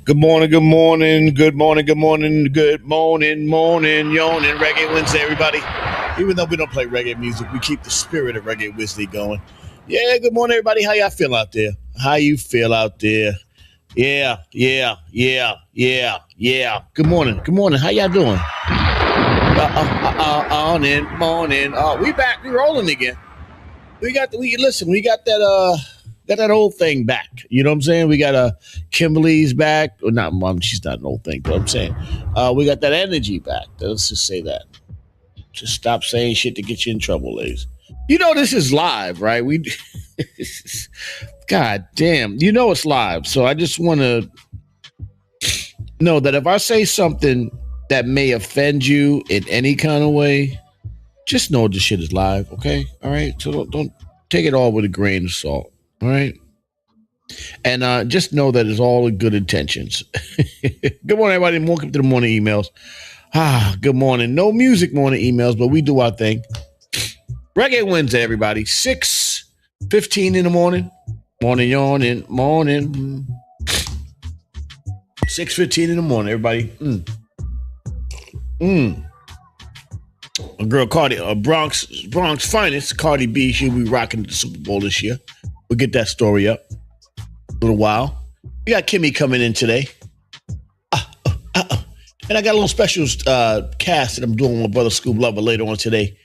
Good morning, good morning, good morning, good morning, good morning, morning, yawning, Reggae Wednesday, everybody. Even though we don't play reggae music, we keep the spirit of Reggae Wednesday going. Yeah, good morning, everybody. How y'all feel out there? How you feel out there? Yeah. Good morning. How y'all doing? On in, morning. We back. We rolling again. We got that old thing back. You know what I'm saying? We got Kimberly's back. Or not mom, she's not an old thing, but I'm saying we got that energy back. Let's just say that. Just stop saying shit to get you in trouble, ladies. You know this is live, right? We God damn. You know it's live. So I just wanna know that if I say something that may offend you in any kind of way, just know this shit is live, okay? All right. So don't take it all with a grain of salt. All right. And just know that it's all in good intentions. Good morning, everybody, and welcome to the morning emails. Good morning. No music morning emails, but we do our thing. Reggae Wednesday, everybody. 6:15 in the morning. Morning yawning. Morning. 6:15 in the morning, everybody. A girl, Cardi, Bronx finest, Cardi B. She'll be rocking the Super Bowl this year. We'll get that story up a little while. We got Kimmy coming in today. And I got a little special cast that I'm doing with my brother Scoop Lover later on today.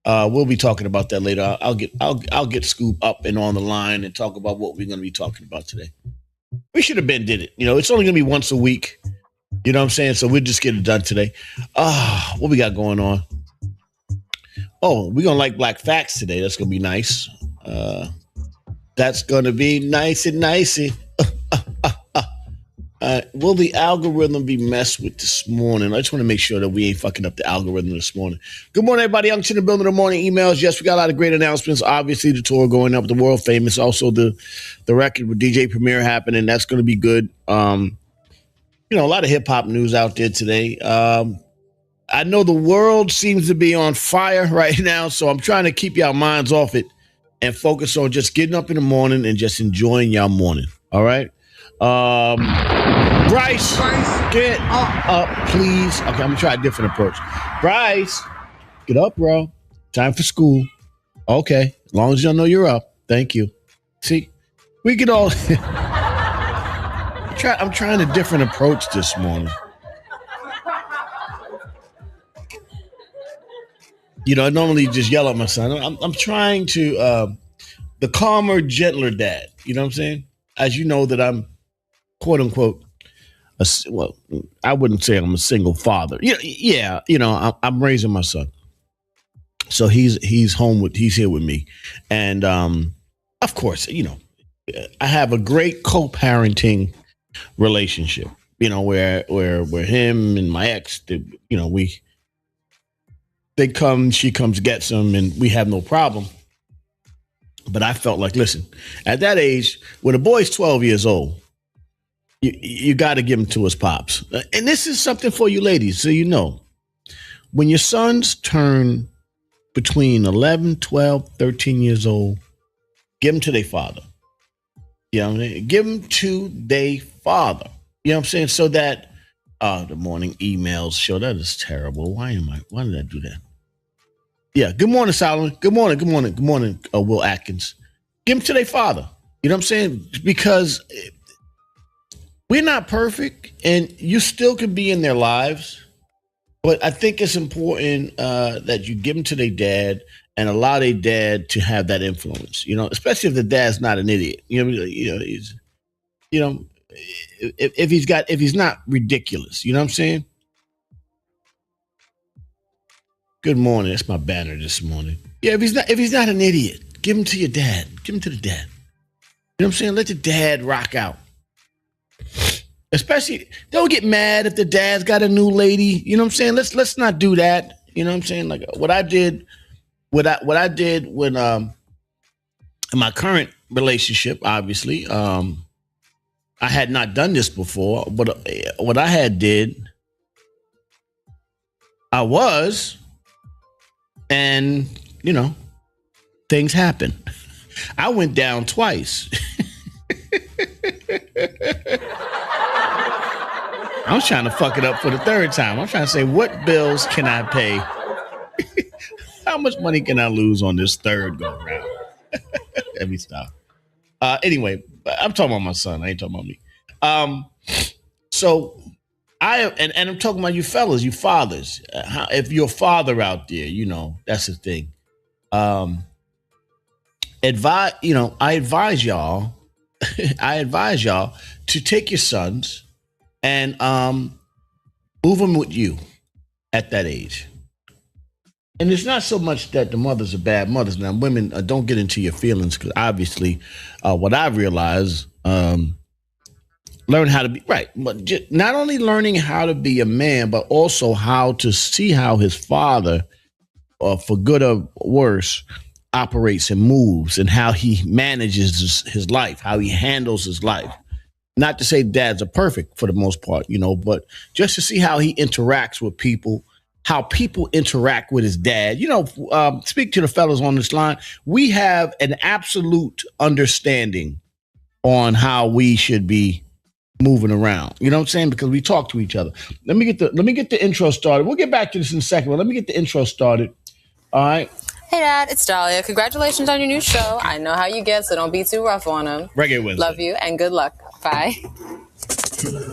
We'll be talking about that later. I'll get Scoop up and on the line and talk about what we're going to be talking about today. We should have did it. You know, it's only going to be once a week. You know what I'm saying? So we'll just get it done today. What we got going on? Oh, we're going to like Black Facts today. That's going to be nice. That's going to be nice and nicey. Will the algorithm be messed with this morning? I just want to make sure that we ain't fucking up the algorithm this morning. Good morning, everybody. I'm to the building of morning emails. Yes, we got a lot of great announcements. Obviously, the tour going up, the world famous. Also, the record with DJ Premier happening. That's going to be good. A lot of hip hop news out there today. I know the world seems to be on fire right now, so I'm trying to keep y'all minds off it and focus on just getting up in the morning and just enjoying y'all morning. All right. Bryce, get up, please. Okay, I'm gonna try a different approach. Bryce, get up, bro. Time for school. Okay, as long as y'all know you're up. Thank you. See, we could all. I'm trying a different approach this morning. You know, I normally just yell at my son. I'm trying to the calmer, gentler dad. You know what I'm saying? As you know that I'm quote unquote. I wouldn't say I'm a single father. Yeah. I'm raising my son, so he's here with me, and of course, I have a great co-parenting relationship. Where him and my ex, they come, she comes, gets them, and we have no problem. But I felt like, listen, at that age, when a boy's 12 years old, you got to give him to his pops. And this is something for you ladies, so you know. When your sons turn between 11, 12, 13 years old, give them to their father. You know what I mean? Give them to their father. You know what I'm saying? So that, the morning emails show, that is terrible. Why did I do that? Yeah, good morning, Solomon. Good morning, Will Atkins. Give them to their father. You know what I'm saying? Because we're not perfect, and you still can be in their lives. But I think it's important that you give them to their dad and allow their dad to have that influence. Especially if the dad's not an idiot. If he's not ridiculous. You know what I'm saying? Good morning. That's my banner this morning. Yeah, if he's not an idiot, give him to your dad. Give him to the dad. You know what I'm saying? Let the dad rock out. Especially, don't get mad if the dad's got a new lady. You know what I'm saying? Let's not do that. You know what I'm saying? Like what I did when in my current relationship, obviously, I had not done this before, but what I had did, and things happen. I went down twice. I'm trying to fuck it up for the third time. I'm trying to say, what bills can I pay? How much money can I lose on this third go round? Let me stop. Anyway, I'm talking about my son. I ain't talking about me. So and I'm talking about you fellas, you fathers. If you're a father out there, that's the thing. I advise y'all. I advise y'all to take your sons and move them with you at that age. And it's not so much that the mothers are bad mothers. Now, women, don't get into your feelings, because obviously, what I've realized, learn how to be right. But not only learning how to be a man, but also how to see how his father, for good or worse, operates and moves, and how he manages his life, how he handles his life. Not to say dads are perfect for the most part, but just to see how he interacts with people, how people interact with his dad. Speak to the fellas on this line. We have an absolute understanding on how we should be moving around. You know what I'm saying? Because we talk to each other. Let me get the intro started. We'll get back to this in a second, but let me get the intro started. All right. Hey, Dad, it's Dahlia. Congratulations on your new show. I know how you get, so don't be too rough on him. Reggae Wednesday. Love you and good luck. Bye.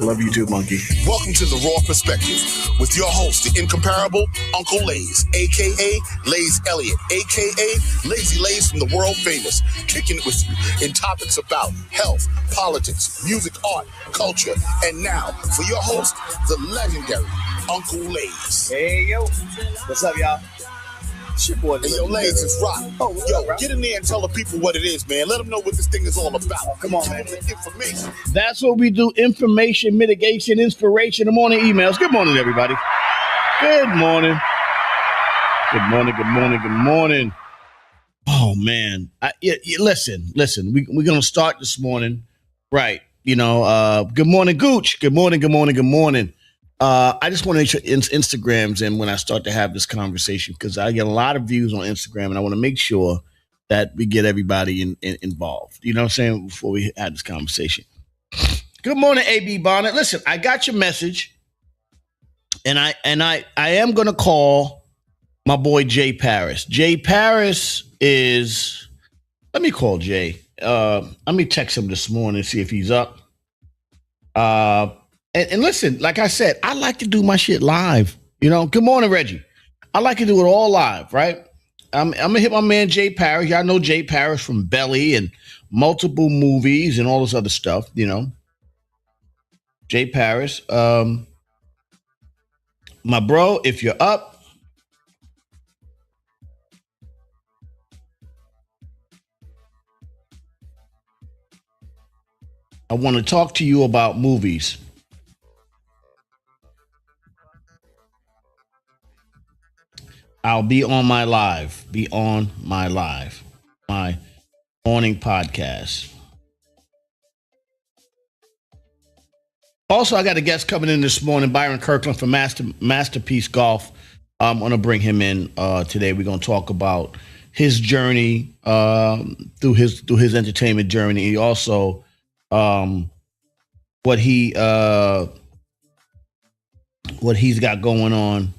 Love you too, monkey. Welcome to The Raw Perspective with your host, the incomparable Uncle Lays, a.k.a. Lays Elliott, a.k.a. Lazy Lays from the world famous, kicking it with you in topics about health, politics, music, art, culture, and now, for your host, the legendary Uncle Lays. Hey, yo. What's up, y'all? It's your boy. Hey, yo, Lays is rock. Get in there and tell the people what it is, man. Let them know what this thing is all about. Come on, man. Information. That's what we do. Information, mitigation, inspiration. The morning emails. Good morning, everybody. Good morning. Good morning. Good morning. Good morning. Oh, man. Listen. We're going to start this morning. Right. Good morning, Gooch. Good morning. Good morning. Good morning. I just want to make sure Instagram's in when I start to have this conversation, because I get a lot of views on Instagram, and I want to make sure that we get everybody involved. You know what I'm saying? Before we have this conversation. Good morning, AB Bonnet. Listen, I got your message, and I am going to call my boy Jay Paris. Jay Paris is. Let me call Jay. Let me text him this morning and see if he's up. And listen, like I said, I like to do my shit live. Good morning, Reggie. I like to do it all live, right? I'm gonna hit my man Jay Paris. Y'all know Jay Paris from Belly and multiple movies and all this other stuff. Jay Paris, my bro. If you're up, I want to talk to you about movies. I'll be on my live. My morning podcast. Also, I got a guest coming in this morning, Byron Kirkland from Masterpiece Golf. I'm going to bring him in today. We're going to talk about his journey through his entertainment journey. He also what he's got going on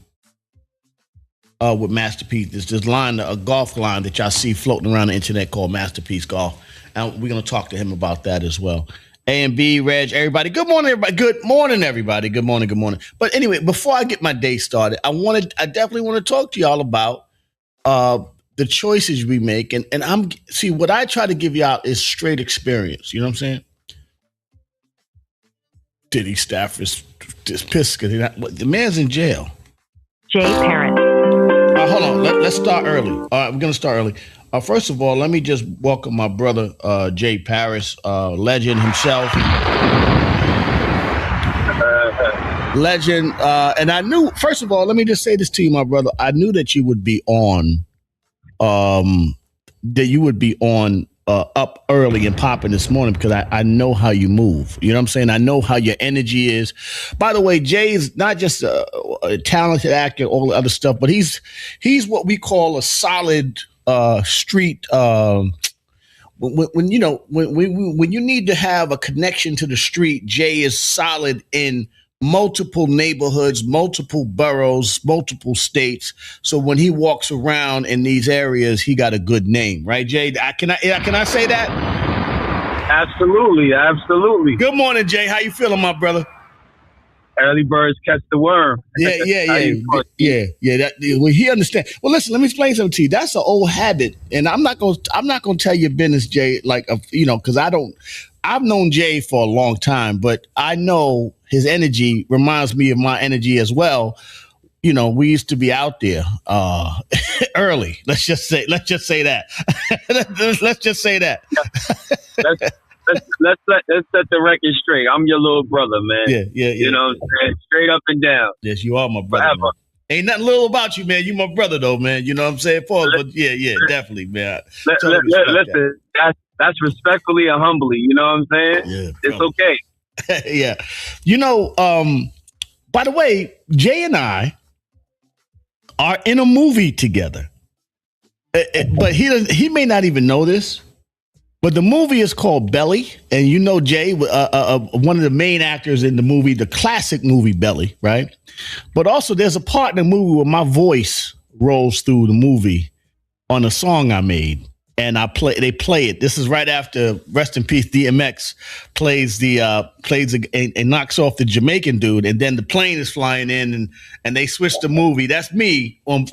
with Masterpiece. There's this line, a golf line that y'all see floating around the internet called Masterpiece Golf. And we're going to talk to him about that as well. A and B, Reg, everybody. Good morning, everybody. Good morning, everybody. Good morning. Good morning. But anyway, before I get my day started, I definitely want to talk to y'all about the choices we make. And what I try to give y'all is straight experience. You know what I'm saying? Diddy Stafford's just pissed because the man's in jail. Jay Paris. Hold on. Let's start early. All right, we're going to start early. First of all, let me just welcome my brother, Jay Paris, legend himself. Legend. And I knew, first of all, let me just say this to you, my brother. I knew that you would be on, up early and popping this morning, because I know how you move. You know what I'm saying? I know how your energy is. By the way, Jay is not just a talented actor, all the other stuff, but he's what we call a solid street. When you need to have a connection to the street, Jay is solid in multiple neighborhoods, multiple boroughs, multiple states. So when he walks around in these areas, he got a good name, right, Jay? Can I say that? Absolutely, absolutely. Good morning, Jay. How you feeling, my brother? Early birds catch the worm. Yeah. Well, he understands. Well, listen, let me explain something to you. That's an old habit, and I'm not gonna tell your business, Jay. Because I've known Jay for a long time, but I know his energy reminds me of my energy as well. You know, we used to be out there early. Let's just say that. Let's just say that. Let's set the record straight. I'm your little brother, man. Yeah. You know what I'm saying? Straight up and down. Yes, you are my brother. Ain't nothing little about you, man. You my brother, though, man. You know what I'm saying? But yeah, definitely, man. Listen, that's respectfully and humbly. You know what I'm saying? Yeah, it's okay. Yeah. You know, by the way, Jay and I are in a movie together. But he may not even know this. But the movie is called Belly, and you know Jay, one of the main actors in the movie, the classic movie Belly, right? But also there's a part in the movie where my voice rolls through the movie on a song I made, and they play it. This is right after, rest in peace, DMX plays and knocks off the Jamaican dude, and then the plane is flying in, and they switch the movie. That's me on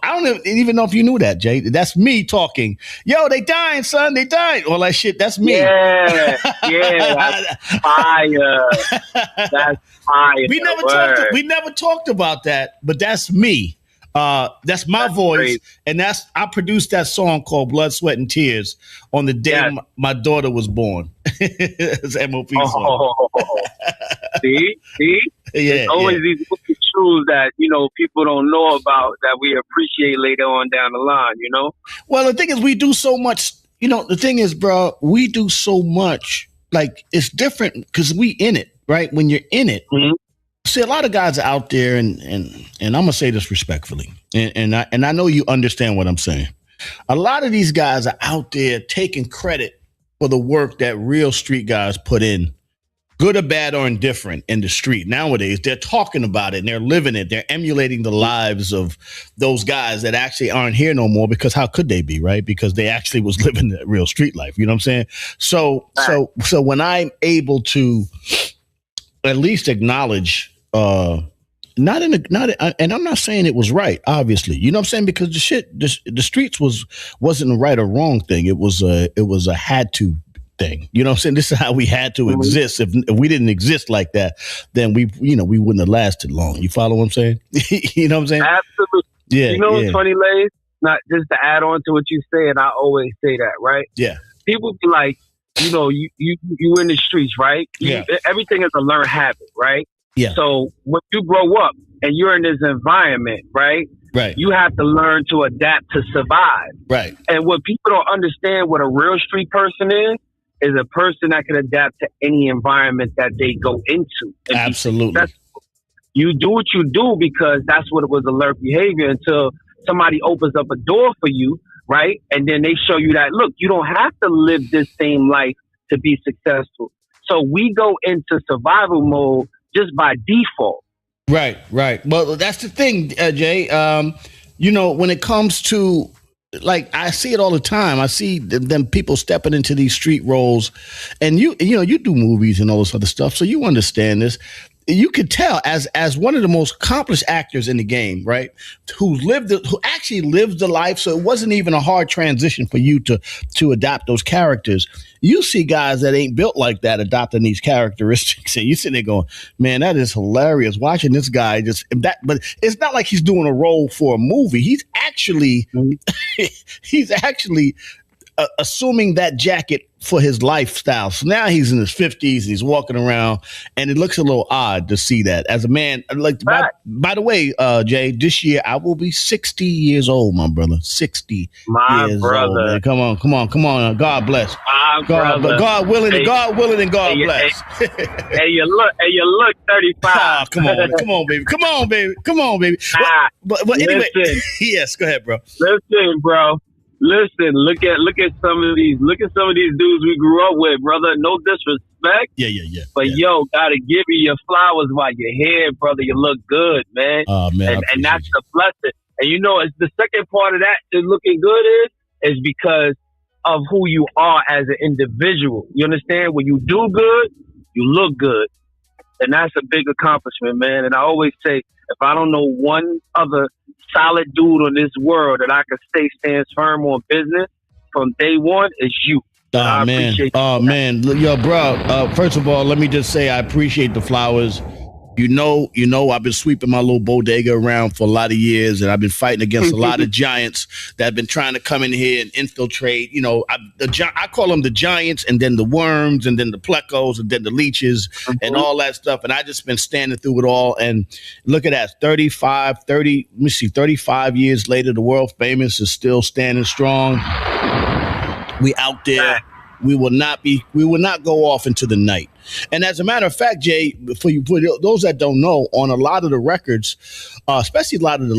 I don't even know if you knew that, Jay. That's me talking. Yo, they dying, son. They died. All that shit. That's me. Yeah. That's fire. That's fire. We never talked about that, but that's me. That's my voice, great. And I produced that song called Blood, Sweat, and Tears on the day my daughter was born. It's MOP song. See? There's always these truths that, people don't know about that we appreciate later on down the line, Well, the thing is, we do so much, the thing is, bro, we do so much, like, it's different because we in it, right? When you're in it, mm-hmm. See, a lot of guys are out there, and I'm gonna say this respectfully, and I know you understand what I'm saying. A lot of these guys are out there taking credit for the work that real street guys put in, good or bad or indifferent, in the street. Nowadays, they're talking about it and they're living it. They're emulating the lives of those guys that actually aren't here no more, because how could they be, right? Because they actually was living the real street life. You know what I'm saying? So when I'm able to at least acknowledge. And I'm not saying it was right, obviously, you know what I'm saying, because the streets wasn't a right or wrong thing. It was a had to thing. You know what I'm saying? This is how we had to exist. If we didn't exist like that, then we wouldn't have lasted long. You follow what I'm saying? You know what I'm saying? Absolutely. Yeah. What's funny, Lays? Not just to add on to what you say, and I always say that, right? Yeah. People be like, you in the streets, right? Everything is a learned habit, right? Yeah. So when you grow up and you're in this environment, right? Right. You have to learn to adapt to survive. Right. And what people don't understand, what a real street person is a person that can adapt to any environment that they go into. Absolutely. You do what you do because that's what it was, a learned behavior, until somebody opens up a door for you, right? And then they show you that, look, you don't have to live this same life to be successful. So we go into survival mode just by default. Right. Well, that's the thing, Jay. When it comes to, like, I see it all the time. I see them people stepping into these street roles, and you do movies and all this other stuff, so you understand this. You could tell as one of the most accomplished actors in the game, right? Who actually lived the life. So it wasn't even a hard transition for you to adopt those characters. You see guys that ain't built like that adopting these characteristics, and you sitting there going, "Man, that is hilarious." Watching this guy but it's not like he's doing a role for a movie. He's actually assuming that jacket for his lifestyle. So now he's in his 50s and he's walking around, and it looks a little odd to see that as a man. Like, by the way, Jay, this year I will be 60 years old, my brother. 60 years old. Man. Come on. God bless. God willing, and God bless. Hey, you look 35. Come on, baby. But anyway, yes, go ahead, bro. Listen, bro. Listen, look at some of these dudes we grew up with, brother. No disrespect. Yeah. But yo, gotta give you your flowers while you're here, brother. You look good, man. Oh man, and that's the blessing. And you know, it's the second part of that to looking good is because of who you are as an individual. You understand? When you do good, you look good. And that's a big accomplishment, man. And I always say, if I don't know one other solid dude on this world that I can say stands firm on business from day one, it's you. Oh man. Man. Yo, bro. First of all, let me just say I appreciate the flowers. You know, I've been sweeping my little bodega around for a lot of years, and I've been fighting against a lot of giants that have been trying to come in here and infiltrate. You know, I call them the giants, and then the worms, and then the plecos, and then the leeches, and all that stuff. And I just been standing through it all. And look at that, 35 years later, the world famous is still standing strong. We out there. We will not go off into the night. And as a matter of fact, Jay, for those that don't know, on a lot of the records, especially a lot of the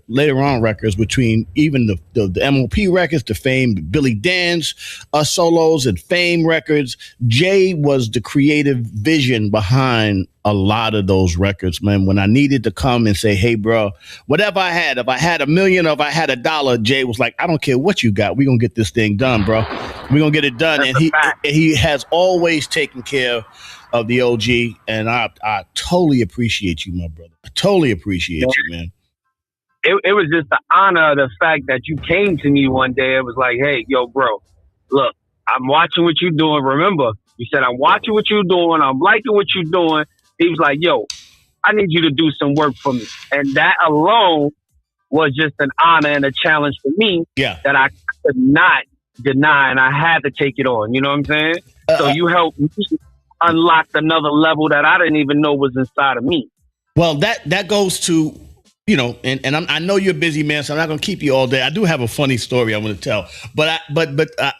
later on records, between even the MOP records, the famed Billy Dan's solos and Fame records, Jay was the creative vision behind a lot of those records, man. When I needed to come and say, hey, bro, whatever I had, if I had $1 million or if I had $1, Jay was like, I don't care what you got. We're going to get this thing done, bro. We're going to get it done. That's and he has always taken care of the OG. And I totally appreciate you, my brother. I totally appreciate you, man. It was just the honor of the fact that you came to me one day. It was like, hey, yo, bro, look, I'm watching what you're doing. Remember, you said, I'm watching what you're doing. I'm liking what you're doing. He was like, yo, I need you to do some work for me. And that alone was just an honor and a challenge for me that I could not deny, and I had to take it on. You know what I'm saying? So you helped me unlock another level that I didn't even know was inside of me. Well, that goes to, you know, and I know you're a busy man, so I'm not going to keep you all day. I do have a funny story I'm going to tell, but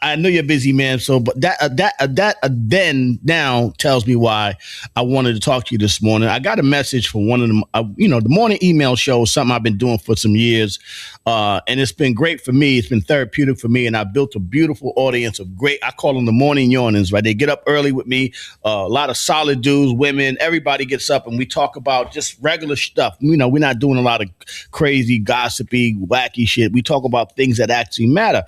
I know you're a busy man. So, but that then now tells me why I wanted to talk to you this morning. I got a message from one of them. The morning email show is something I've been doing for some years, and it's been great for me. It's been therapeutic for me, and I built a beautiful audience of great. I call them the morning yawnings. Right, they get up early with me. A lot of solid dudes, women, everybody gets up, and we talk about just regular stuff. You know, we're not doing a lot of crazy, gossipy, wacky shit. We talk about things that actually matter.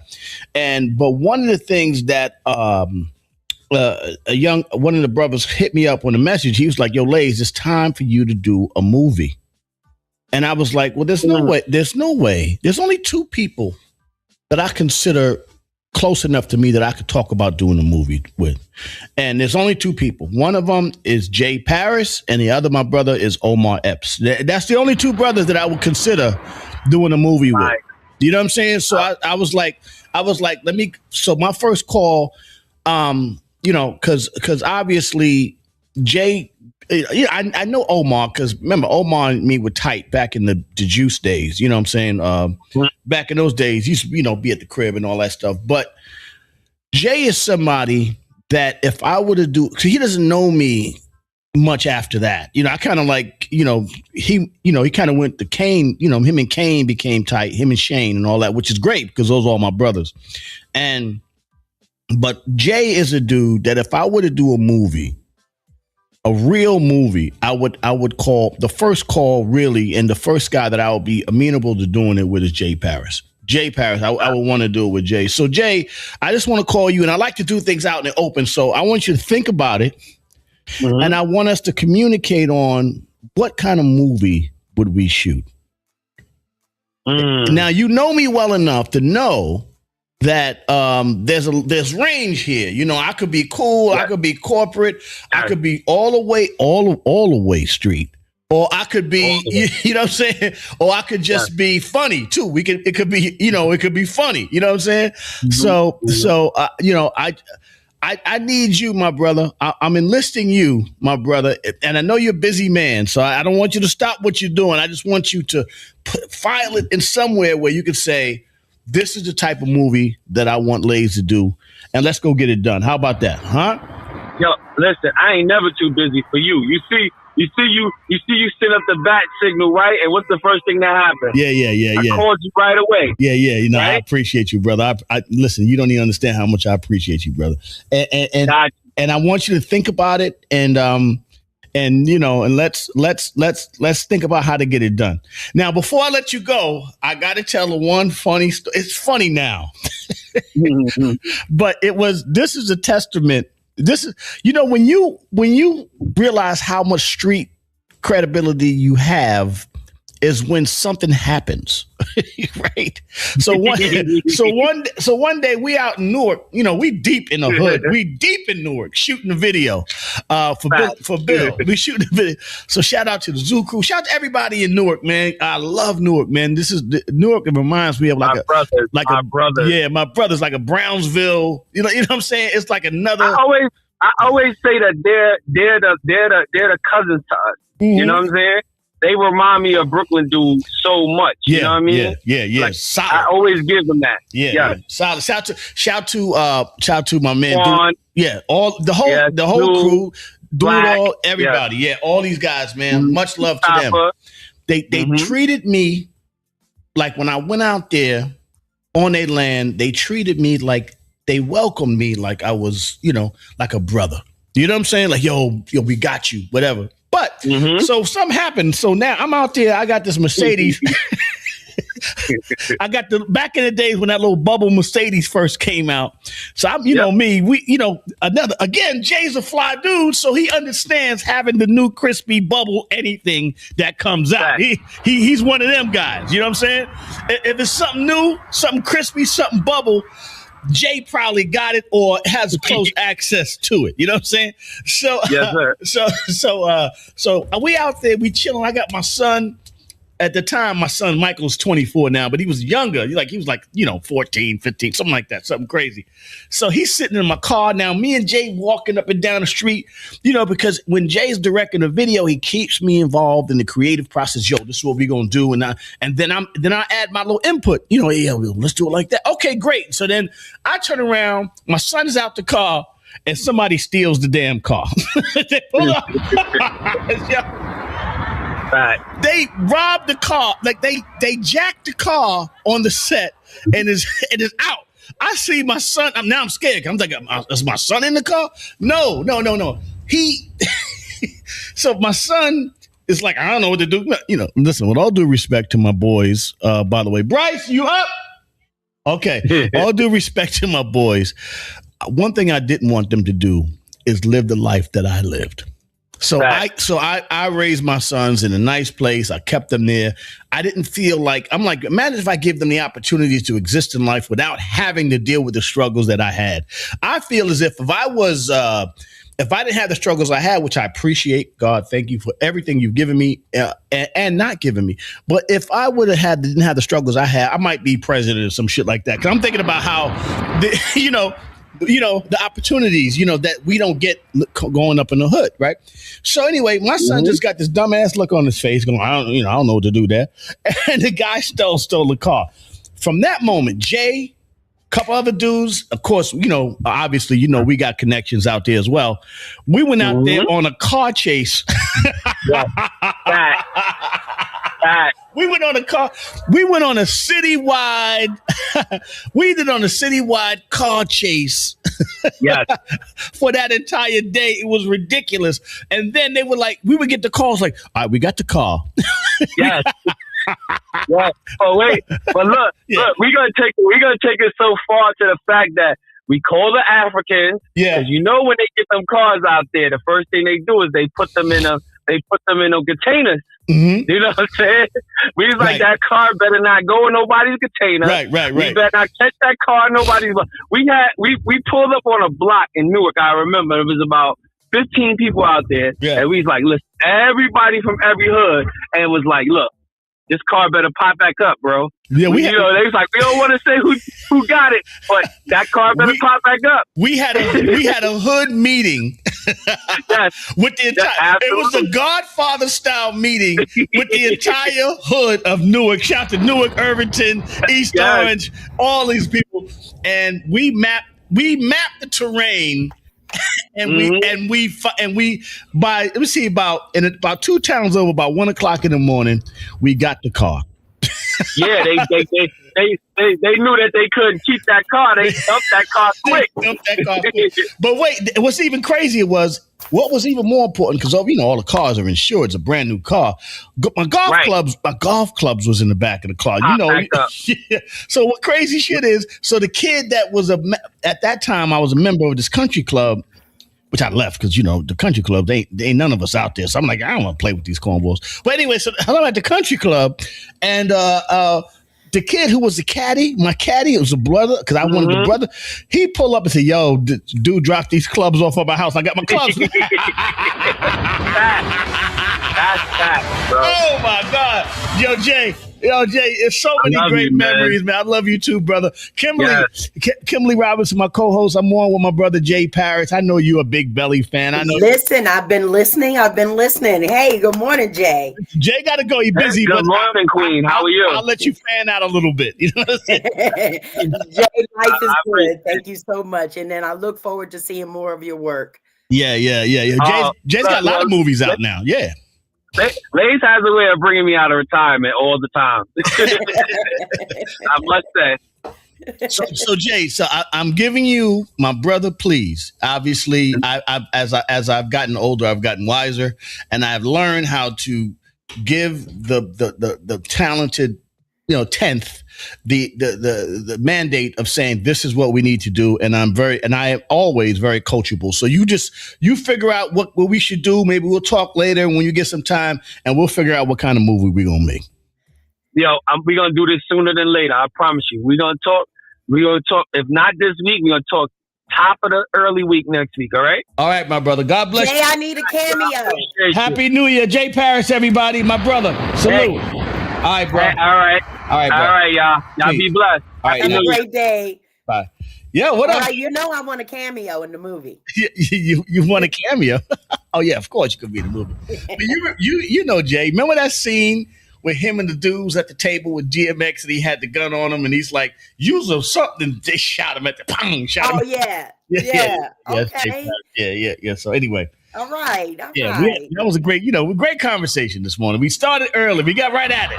But one of the things that one of the brothers hit me up on a message, he was like, yo, Lays, it's time for you to do a movie. And I was like, well, there's no way. There's only two people that I consider close enough to me that I could talk about doing a movie with. And there's only two people. One of them is Jay Paris, and the other, my brother, is Omar Epps. That's the only two brothers that I would consider doing a movie with. You know what I'm saying? So I was like, let me. So my first call, because obviously Jay. I know Omar because remember Omar and me were tight back in the Juice days. You know what I'm saying? Back in those days, he used to, be at the crib and all that stuff. But Jay is somebody that if I were to do, so he doesn't know me much after that. I kind of like, he kind of went to Kane. Him and Kane became tight. Him and Shane and all that, which is great because those are all my brothers. But Jay is a dude that if I were to do a movie. A real movie, I would call the first call really, and the first guy that I would be amenable to doing it with is Jay Paris. Jay Paris, I would want to do it with Jay. So Jay, I just want to call you, and I like to do things out in the open. So I want you to think about it, and I want us to communicate on what kind of movie would we shoot. Now you know me well enough to know that there's range here. I could be cool, I could be corporate, I could be all the way street, or I could be you know what I'm saying, or I could just be funny too. It could be funny, you know what I'm saying? So I need you, my brother. I'm enlisting you, my brother, and I know you're a busy man, so I don't want you to stop what you're doing. I just want you to file it in somewhere where you can say, this is the type of movie that I want Lays to do, and let's go get it done. How about that, huh? Yo, listen, I ain't never too busy for you. You see, You see you send up the bat signal, right? And what's the first thing that happens? Yeah. I called you right away. Yeah. You know, right? I appreciate you, brother. I listen. You don't even understand how much I appreciate you, brother. And I want you to think about it, and you know, and let's think about how to get it done. Now, before I let you go, I got to tell one funny story. It's funny now, but this is a testament. This is, you know, when you realize how much street credibility you have is when something happens, right? So one day we out in Newark, you know, we deep in the hood, we deep in Newark shooting a video for Bill. We shooting a video. So shout out to the Zoo Crew, shout out to everybody in Newark, man. I love Newark, man. This is Newark. It reminds me of my brother. Yeah, my brother's like a Brownsville. You know what I'm saying? It's like another. I always say that they're the cousins to us. Mm-hmm. You know what I'm saying? They remind me of Brooklyn dudes so much. You know what I mean? Yeah. Like, solid. I always give them that. Yeah. Solid. Shout to my man. Juan. All the whole crew, Black, Doodle, everybody. Yeah, all these guys, man. Mm-hmm. Much love to them. They treated me like, when I went out there on their land, they treated me like, they welcomed me like I was, you know, like a brother. You know what I'm saying? Like, yo, we got you, whatever. But so something happened. So now I'm out there. I got this Mercedes. I got back in the days when that little bubble Mercedes first came out. So I'm, Jay's a fly dude, so he understands having the new crispy bubble anything that comes out. He's one of them guys. You know what I'm saying? If it's something new, something crispy, something bubble, Jay probably got it or has close access to it. You know what I'm saying? So, yes, sir. So we out there, we chilling. I got my son. At the time, my son Michael's 24 now, but he was younger. He was like, 14, 15, something like that, something crazy. So he's sitting in my car. Now, me and Jay walking up and down the street, because when Jay's directing a video, he keeps me involved in the creative process. Yo, this is what we're going to do. And then I add my little input, let's do it like that. Okay, great. So then I turn around, my son is out the car, and somebody steals the damn car. They pull up. Right. They robbed the car, like they jacked the car on the set, and it is out. I see my son. I'm scared. I'm like, is my son in the car? No. So my son is like, I don't know what to do. Listen, with all due respect to my boys, by the way, Bryce, you up? Okay. All due respect to my boys. One thing I didn't want them to do is live the life that I lived. So I raised my sons in a nice place. I kept them there. I didn't feel like, I'm like, imagine if I give them the opportunities to exist in life without having to deal with the struggles that I had. I feel as if I didn't have the struggles I had, which I appreciate, God, thank you for everything you've given me and not given me. But if I didn't have the struggles I had, I might be president or some shit like that. Cause I'm thinking about how, the opportunities, that we don't get going up in the hood, right? So anyway, my son just got this dumbass look on his face going, I don't know what to do there. And the guy stole the car. From that moment, Jay, a couple other dudes, of course, obviously, we got connections out there as well. We went out there on a car chase. We went on a citywide, car chase. Yes. For that entire day. It was ridiculous. And then they were like, we would get the calls like, all right, we got the car. Yes. Yeah. Oh, wait. But look, we're gonna take it so far to the fact that we call the Africans. Yeah. Because when they get them cars out there, the first thing they do is they put them in containers. Mm-hmm. You know what I'm saying? We was like, that car better not go in nobody's container. Right. We better not catch that car in nobody's. We pulled up on a block in Newark. I remember it was about 15 people out there, and we was like, listen, everybody from every hood, and it was like, look, this car better pop back up, bro. Yeah, they was like, we don't want to say who got it, but that car better pop back up. We had a hood meeting. Yes, with the entire. It was a Godfather style meeting with the entire hood of Newark. Shout out to Newark, Irvington, East Orange, all these people, and we mapped the terrain and we by let me see about 2 towns over, about 1 o'clock in the morning, we got the car. Yeah, they knew that they couldn't keep that car. They dumped that car quick. But wait, what's even crazier was what was even more important, because all the cars are insured. It's a brand new car. My golf clubs was in the back of the car. Yeah. So what crazy shit is? So the kid that was at that time, I was a member of this country club, which I left because the country club, they ain't none of us out there. So I'm like, I don't want to play with these cornballs. But anyway, so I'm at the country club, and the kid who was the caddy, my caddy, it was a brother, because I wanted the brother. He pulled up and said, "Yo, dude, drop these clubs off at my house. I got my clubs." That's that, bro. Oh my God, Yo, Jay, it's so many great memories, man. I love you too, brother. Kimberly Robinson, my co-host. I'm on with my brother Jay Paris. I know you're a big Belly fan. I know. Listen, I've been listening. Hey, good morning, Jay. Jay got to go. He's busy. Good morning, Queen. How are you? I'll let you fan out a little bit. You know what I'm saying? Jay, life is good. Thank you so much. And then I look forward to seeing more of your work. Yeah. Jay's got a lot of movies out now. Yeah. Lace has a way of bringing me out of retirement all the time. I must say. So Jay, I'm giving you my brother, please. Obviously, as I've gotten older, I've gotten wiser, and I've learned how to give the talented, 10th the mandate of saying this is what we need to do, and I am always very coachable. So you figure out what we should do. Maybe we'll talk later when you get some time, and we'll figure out what kind of movie we're gonna make. Yo, we're gonna do this sooner than later. I promise you. We're gonna talk. If not this week, we're gonna talk top of the early week next week. All right. All right, my brother. God bless Jay, you. I need a cameo. Happy New Year, Jay Paris, everybody. My brother. Salute. Hey. All right, bro. All right, y'all. Y'all be blessed. All right, have a great day. Bye. Yeah, what up? I want a cameo in the movie. You want a cameo? Oh yeah, of course you could be in the movie. But you know, Jay, remember that scene with him and the dudes at the table with DMX, and he had the gun on him, and he's like, use or something. They shot him at the pong. Oh yeah. Okay. Yeah. So anyway. All right. That was a great conversation this morning. We started early. We got right at it.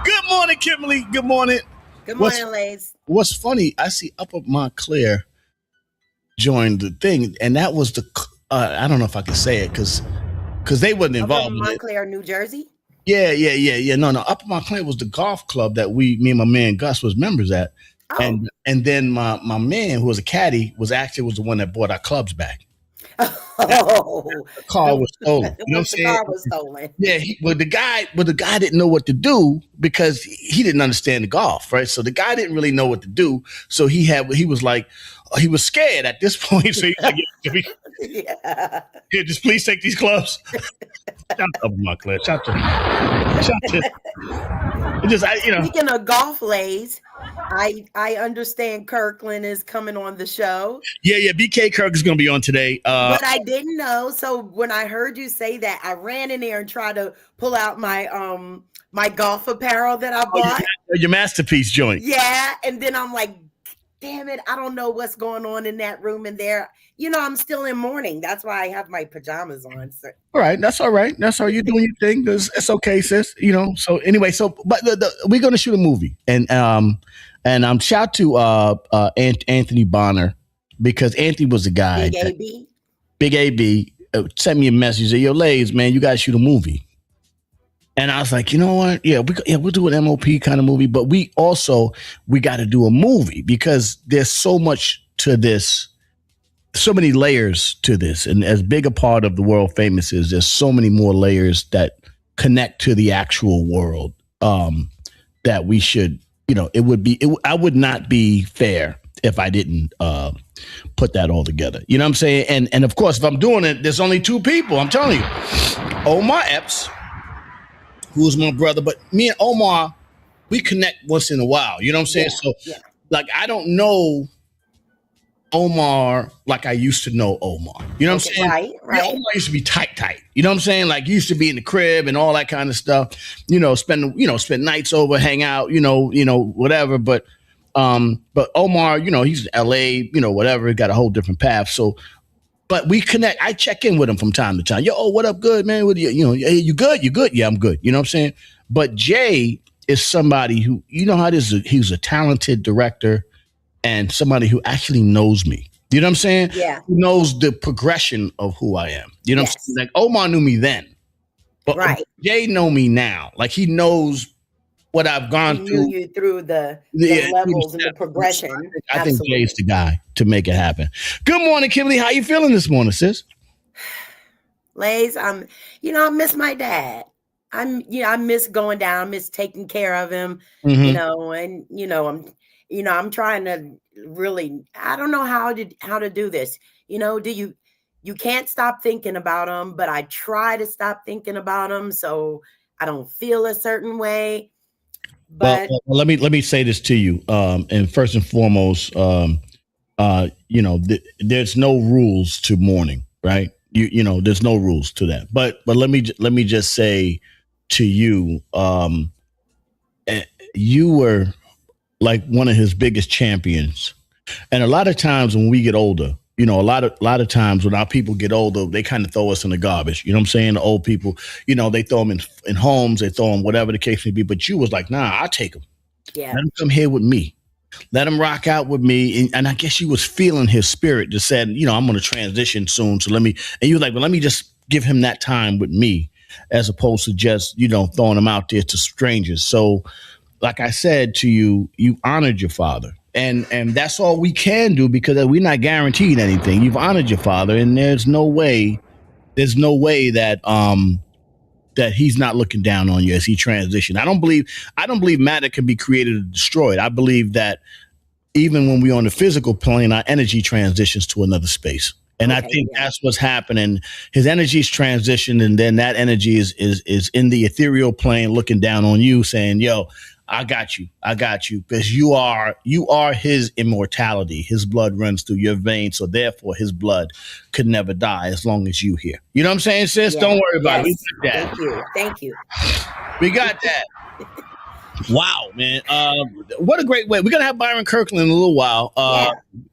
Good morning, Kimberly. Good morning. Good morning, Lace. What's funny, I see Upper Montclair joined the thing, and that was I don't know if I can say it because they wasn't involved. Upper Montclair, New Jersey? Yeah. No. Upper Montclair was the golf club that me and my man Gus was members at. Oh. And then my man, who was a caddy, was the one that bought our clubs back. Oh, the car was stolen. You know what I'm saying? The car was stolen. Yeah, the guy didn't know what to do because he didn't understand the golf, right? So the guy didn't really know what to do. So he was scared at this point. So he's like, yeah, just please take these clubs. Shout out my club. Shout to. Speaking of golf, Lays, I understand Kirkland is coming on the show. Yeah. BK Kirk is going to be on today. But I didn't know. So when I heard you say that, I ran in there and tried to pull out my my golf apparel that I bought. Your masterpiece joint. Yeah, and then I'm like, damn it, I don't know what's going on in that room in there. I'm still in mourning. That's why I have my pajamas on. So. All right, that's all right. That's all you're doing your thing. It's okay, sis. So anyway, but we're gonna shoot a movie, and shout to Anthony Bonner, because Anthony was the guy. Big AB sent me a message. Said, "Yo, Lays, man, you gotta shoot a movie." And I was like, you know what? We'll do an MOP kind of movie, but we got to do a movie because there's so much to this, so many layers to this. And as big a part of the World Famous is, there's so many more layers that connect to the actual world that we should, I would not be fair if I didn't put that all together. You know what I'm saying? And of course, if I'm doing it, there's only 2 people. I'm telling you, Omar Epps, who's my brother, but me and Omar, we connect once in a while. You know what I'm saying? Like, I don't know Omar like I used to know Omar. You know what I'm saying? Right. Yeah, Omar used to be tight. You know what I'm saying? Like, used to be in the crib and all that kind of stuff. Spend nights over, hang out, whatever. But But Omar, he's LA, whatever, got a whole different path. So, but we connect. I check in with him from time to time. Yo, what up? Good, man. What hey, you good? You good? Yeah, I'm good. You know what I'm saying? But Jay is somebody who, how it is. He's a talented director and somebody who actually knows me. You know what I'm saying? Yeah. Who knows the progression of who I am. You know what I'm saying? Like Omar knew me then. But right. Jay know me now. Like he knows what I've gone through. Knew you through the levels and the progression. I think Jay's the guy to make it happen. Good morning, Kimberly. How you feeling this morning, sis? Lays, I miss my dad. I miss going down, miss taking care of him, and I'm trying to really, I don't know how to do this. You can't stop thinking about him, but I try to stop thinking about him so I don't feel a certain way. But well, let me say this to you. And first and foremost, there's no rules to mourning, right? There's no rules to that. But let me just say to you, you were like one of his biggest champions. And a lot of times when we get older, a lot of times when our people get older, they kind of throw us in the garbage. You know what I'm saying? The old people, they throw them in homes, they throw them whatever the case may be. But you was like, nah, I'll take them. Yeah. Let them come here with me. Let him rock out with me. And I guess you was feeling his spirit, just said, I'm going to transition soon. So and you was like, well, let me just give him that time with me as opposed to just, throwing him out there to strangers. So like I said to you, you honored your father. And that's all we can do because we're not guaranteed anything. You've honored your father, and there's no way that that he's not looking down on you as he transitioned. I don't believe matter can be created or destroyed. I believe that even when we're on the physical plane, our energy transitions to another space. And I think that's what's happening. His energy's transitioned, and then that energy is in the ethereal plane looking down on you saying, yo, I got you, because you are his immortality. His blood runs through your veins, so therefore his blood could never die as long as you here. You know what I'm saying, sis? Don't worry about it. We got that. Thank you. We got that. Wow, man. What a great way. We're gonna have Byron Kirkland in a little while.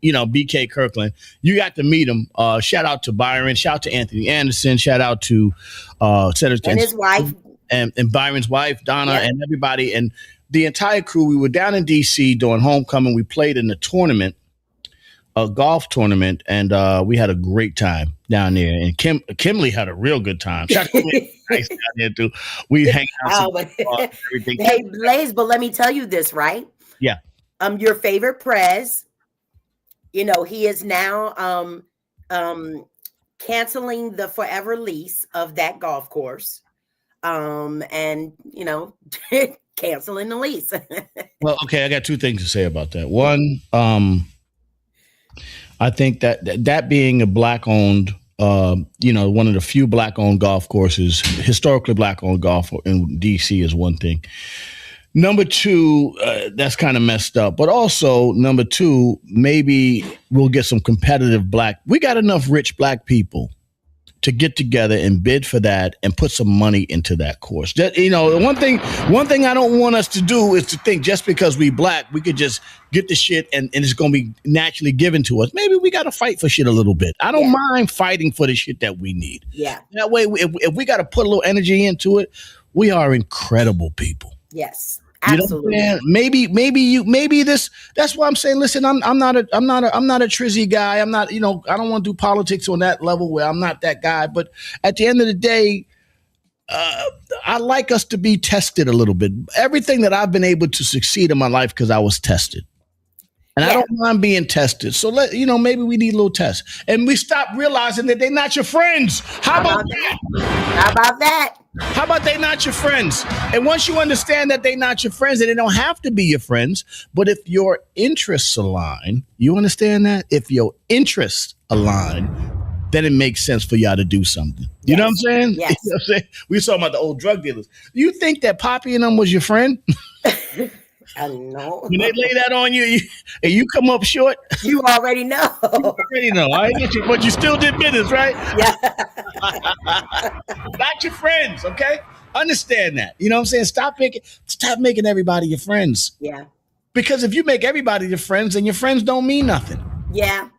BK Kirkland. You got to meet him. Shout out to Byron. Shout out to Anthony Anderson. Shout out to and his wife. And Byron's wife, Donna, and everybody. And the entire crew. We were down in DC doing homecoming. We played in the tournament, a golf tournament, and we had a great time down there. And Kimberly had a real good time. Nice down there too. We hang out. Everything. Hey, Blaze, but let me tell you this, right? Yeah. Your favorite Prez, he is now canceling the forever lease of that golf course. And canceling the lease. Well, okay, I got two things to say about that. One, I think that being a black-owned, one of the few black-owned golf courses, historically black-owned golf in DC is one thing. Number two, that's kind of messed up. But also, number two, maybe we'll get some competitive we got enough rich black people to get together and bid for that and put some money into that course. That, one thing I don't want us to do is to think just because we black, we could just get the shit and it's going to be naturally given to us. Maybe we got to fight for shit a little bit. I don't mind fighting for the shit that we need. Yeah. That way, if we got to put a little energy into it, we are incredible people. Yes. Absolutely. Maybe that's why I'm saying, listen, I'm not a trizzy guy. I'm not, I don't want to do politics on that level where I'm not that guy. But at the end of the day, I like us to be tested a little bit. Everything that I've been able to succeed in my life because I was tested. And I don't mind being tested. So maybe we need a little test. And we stop realizing that they're not your friends. How about that? How about they not your friends? And once you understand that they're not your friends, and they don't have to be your friends, but if your interests align, you understand that? If your interests align, then it makes sense for y'all to do something. You know what I'm saying? Yes. You know what I'm saying? We were talking about the old drug dealers. You think that Poppy and them was your friend? I know. When they lay that on you and you come up short, you already know. I get you, but you still did business, right? Yeah. Not your friends, okay? Understand that. You know what I'm saying? Stop making everybody your friends. Yeah. Because if you make everybody your friends, then your friends don't mean nothing. Yeah.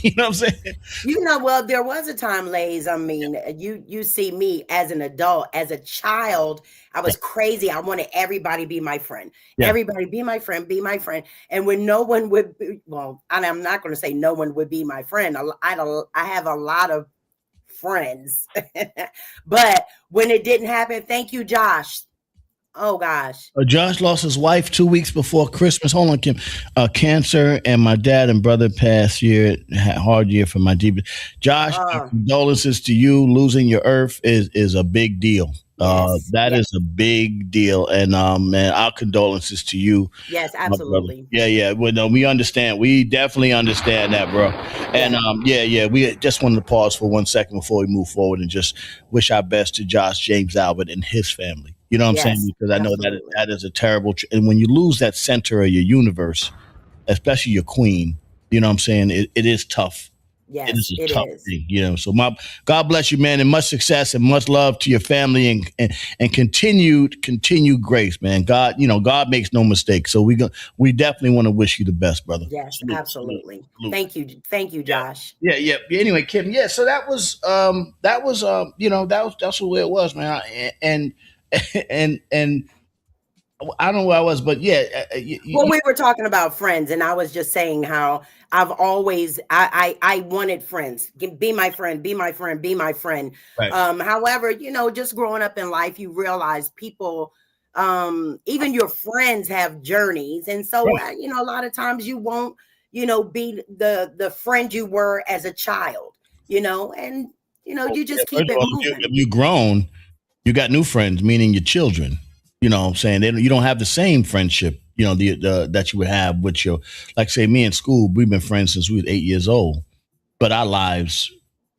You know what I'm saying? Well, there was a time, Lays. I mean, you see me as an adult, as a child, I was crazy. I wanted everybody to be my friend. Yeah. Everybody be my friend, be my friend. And when no one would be, well, and I'm not going to say no one would be my friend. I have a lot of friends. But when it didn't happen, thank you, Josh. Oh gosh. Josh lost his wife 2 weeks before Christmas. Hold on, Kim. Cancer, and my dad and brother passed year. Hard year for my deep. Josh, condolences to you. Losing your earth is a big deal. That is a big deal. And man, our condolences to you. Yes, absolutely. Yeah. Well, no, we understand. We definitely understand that, bro. And we just wanted to pause for 1 second before we move forward and just wish our best to Josh James Albert and his family. You know what I'm saying? Because I know that is a terrible, and when you lose that center of your universe, especially your queen, you know what I'm saying? It is tough. Yes, it is a tough thing, you know. So God bless you, man, and much success and much love to your family and continued grace, man. God makes no mistakes. So we definitely want to wish you the best, brother. Yes, absolutely. Thank you, Josh. Yeah. Anyway, Kim, so that was that's the way it was, man. And I don't know where I was, but well, we were talking about friends, and I was just saying how I've always I wanted friends. Be my friend, be my friend, be my friend. Right. However, just growing up in life, you realize people, even your friends have journeys, and so right. A lot of times you won't, be the friend you were as a child, and you just keep it moving. If you've grown, you got new friends, meaning your children. You know what I'm saying? You don't have the same friendship, that you would have with your, like say me in school, we've been friends since we were 8 years old, but our lives,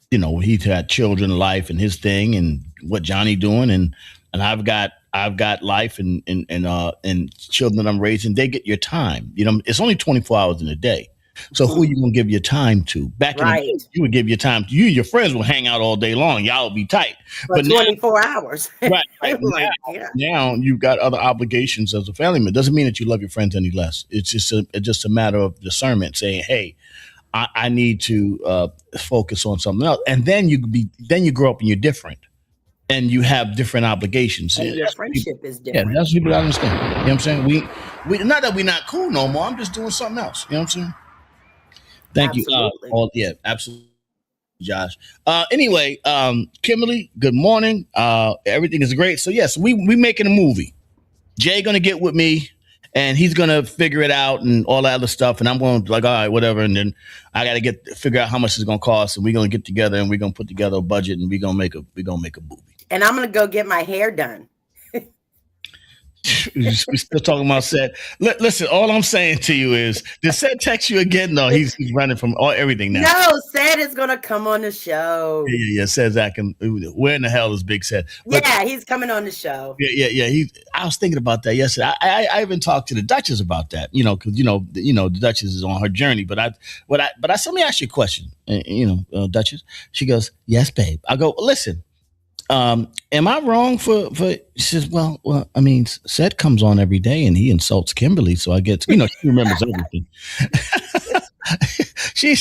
he's had children, life and his thing and what Johnny doing. And I've got life and children I'm raising, they get your time. It's only 24 hours in a day. So who are you going to give your time to? Back in the day, you would give your time to you. Your friends will hang out all day long. Y'all will be tight. But 24 hours. Right. Now you've got other obligations as a family member. Doesn't mean that you love your friends any less. It's just a matter of discernment, saying, hey, I need to focus on something else. And then you grow up and you're different. And you have different obligations. And your friendship is different. Yeah, that's what people understand. You know what I'm saying? We not that we're not cool no more. I'm just doing something else. You know what I'm saying? Thank you. Absolutely, Josh. Anyway, Kimberly, good morning. Everything is great. So yes, we making a movie. Jay gonna get with me, and he's gonna figure it out and all that other stuff. And I'm going to all right, whatever. And then I got to figure out how much it's gonna cost, and we're gonna get together and we're gonna put together a budget, and we're gonna make a movie. And I'm gonna go get my hair done. We're still talking about Seth. Listen, all I'm saying to you is, did Seth text you again? No, he's running from everything now. No, Seth is going to come on the show. Yeah. Seth, where in the hell is Big Seth? He's coming on the show. Yeah. I was thinking about that yesterday. I even talked to the Duchess about that. Because the Duchess is on her journey. But I said, let me ask you a question. Duchess. She goes, yes, babe. I go, listen. Am I wrong for she says, well, I mean, Seth comes on every day and he insults Kimberly, so I get she remembers everything. she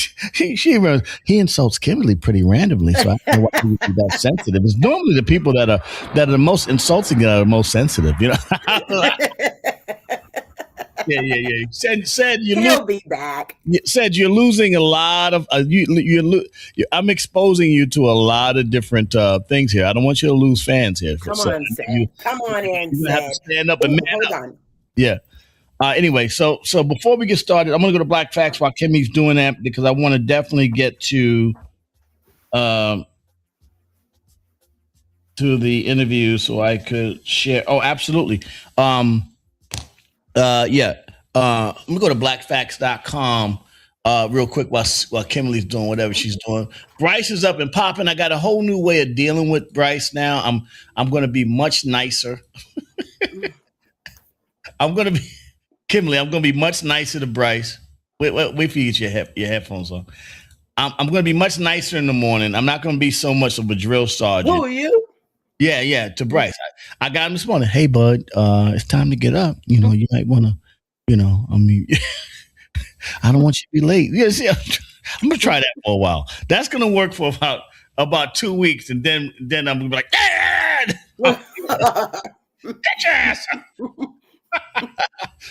remembers he insults Kimberly pretty randomly, so I don't know why he would be that sensitive. It's normally the people that are the most insulting that are the most sensitive, Yeah. Said he'll be back. Said you're losing a lot of I'm exposing you to a lot of different things here. I don't want you to lose fans here. Come on in, you have to stand up and man up. On. Yeah. Anyway, so before we get started, I'm gonna go to Black Facts while Kimmy's doing that because I want to definitely get to the interview so I could share. Oh, absolutely. Let me go to blackfacts.com real quick while Kimberly's doing whatever she's doing. Bryce is up and popping. I got a whole new way of dealing with Bryce now. I'm going to be much nicer. Kimberly, I'm going to be much nicer to Bryce. Wait for you to get your headphones on. I'm going to be much nicer in the morning. I'm not going to be so much of a drill sergeant. Who are you? Yeah, to Bryce. I got him this morning. Hey, bud, it's time to get up. You might want to You know, I mean, I don't want you to be late. Yes, yeah. I'm gonna try that for a while. That's gonna work for about 2 weeks, and then I'm gonna be like, Dad, get your ass.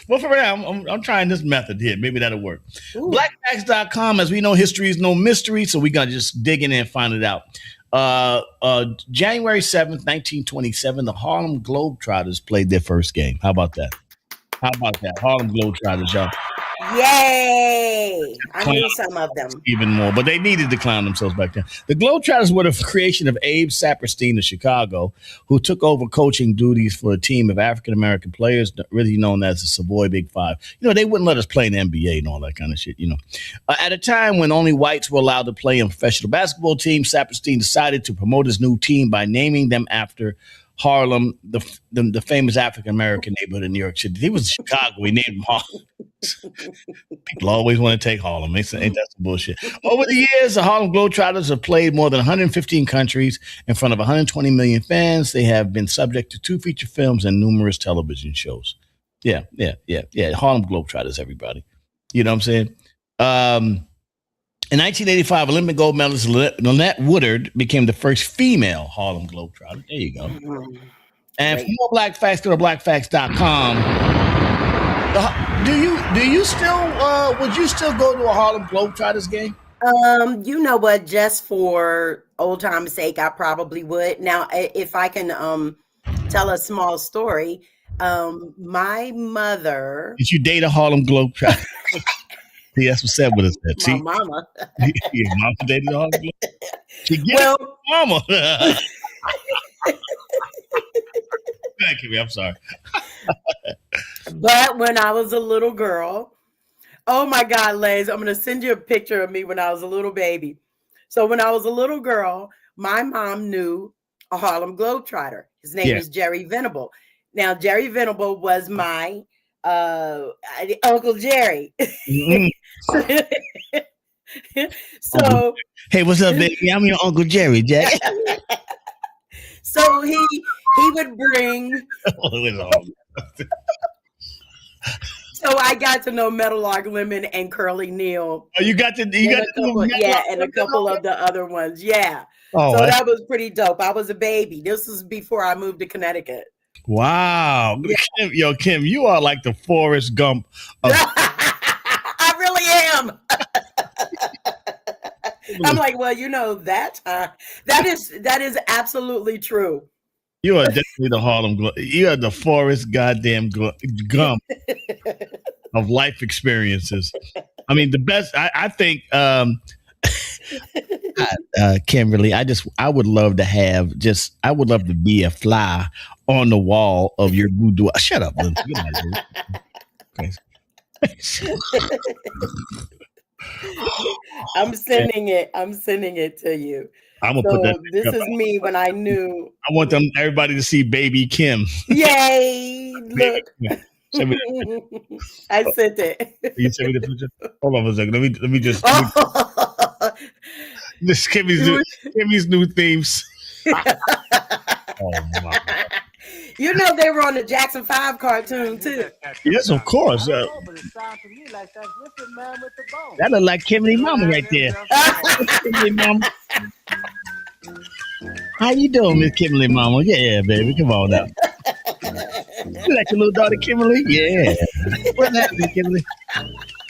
Well, for now, I'm trying this method here. Maybe that'll work. Blackfacts.com, as we know, history is no mystery, so we gotta just dig in there and find it out. January 7th, 1927, the Harlem Globetrotters played their first game. How about that? Harlem Globetrotters, y'all. Yay! I knew some of them. Even more, but they needed to clown themselves back then. The Globetrotters were the creation of Abe Saperstein of Chicago, who took over coaching duties for a team of African-American players, really known as the Savoy Big Five. You know, they wouldn't let us play in the NBA and all that kind of shit, you know. At a time when only whites were allowed to play in professional basketball teams, Saperstein decided to promote his new team by naming them after Harlem, the famous African-American neighborhood in New York City. He was in Chicago. He named him Harlem. People always want to take Harlem. Ain't that some bullshit? Over the years, the Harlem Globetrotters have played more than 115 countries in front of 120 million fans. They have been subject to 2 feature films and numerous television shows. Yeah. Harlem Globetrotters, everybody. You know what I'm saying? In 1985, Olympic gold medalist Lynette Woodard became the first female Harlem Globetrotter. There you go. And for more Black Facts, go to blackfacts.com. Do you still would you still go to a Harlem Globetrotters game? You know what? Just for old time's sake, I probably would. Now, if I can tell a small story, my mother. Did you date a Harlem Globetrotter? See, that's what said with us. My mama. Your mama dated a Harlem Globetrotter? She gets mama. Thank you. I'm sorry. But when I was a little girl, oh my God, Lays, I'm going to send you a picture of me when I was a little baby. So when I was a little girl, my mom knew a Harlem Globetrotter. His name is Jerry Venable. Now, Jerry Venable was my Uncle Jerry. Mm-hmm. So, hey, what's up, baby? I'm your Uncle Jerry, Jack. So he would bring. So I got to know Meadowlark Lemon and Curly Neal. Oh, you got to know and a couple of the other ones. Yeah. Oh, so that was pretty dope. I was a baby. This was before I moved to Connecticut. Wow. Yeah. Kim, you are like the Forrest Gump. I really am. I'm like, well, you know, that is absolutely true. You are definitely the Harlem. You are the Forrest goddamn Gump of life experiences. I mean, the best. I think, Kimberly. I would love to have I would love to be a fly on the wall of your boudoir. Shut up, Lindsay. I'm sending it to you. I'm gonna put that. This is me when I knew. I want everybody to see Baby Kim. Yay! Look, I sent it. You sent me the picture. Hold on a second. Let me just. This Kimmy's new themes. Oh my. You know they were on the Jackson 5 cartoon too. Yes, of course. That look like Kimberly Mama right there. Kimberly Mama. How you doing, Miss Kimberly Mama? Yeah, baby. Come on now. You like your little daughter Kimberly? Yeah. What's happening, Kimberly?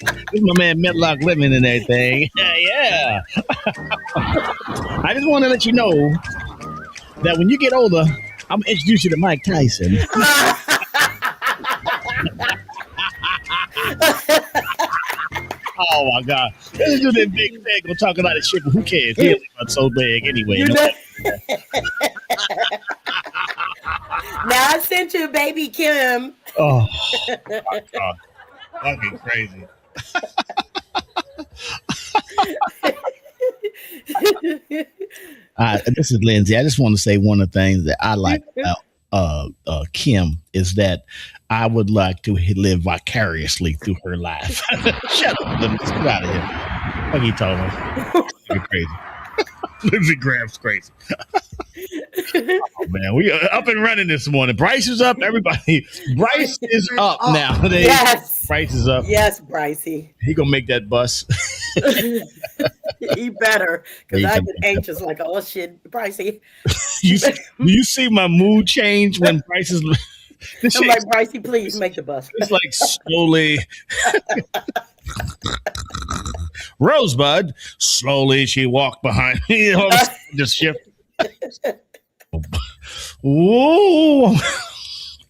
This is my man Meadowlark Lemon and everything. Yeah. I just want to let you know that when you get older, I'm going to introduce you to Mike Tyson. Oh, my God. Let's do that big thing. We'll talk about this shit, but who cares? He ain't so big anyway. You know? Now, I sent you Baby Kim. Oh, my God. Fucking crazy. This is Lindsay. I just want to say one of the things that I like about Kim is that I would like to live vicariously through her life. Shut up, Lindsay. Get out of here. What are you talking about? You're crazy. Lindsey Graham's crazy. Oh, man, we are up and running this morning. Bryce is up. Everybody, Bryce is up now. Yes. Price is up. Yes, Brycey. He gonna make that bus. He better, because He I can get make anxious like, oh shit, Brycey. Do you see my mood change when Price is? This I'm shit, like, Brycey, please make the bus. it's like slowly. Rosebud, slowly she walked behind me. All of a sudden, just shift. Whoa.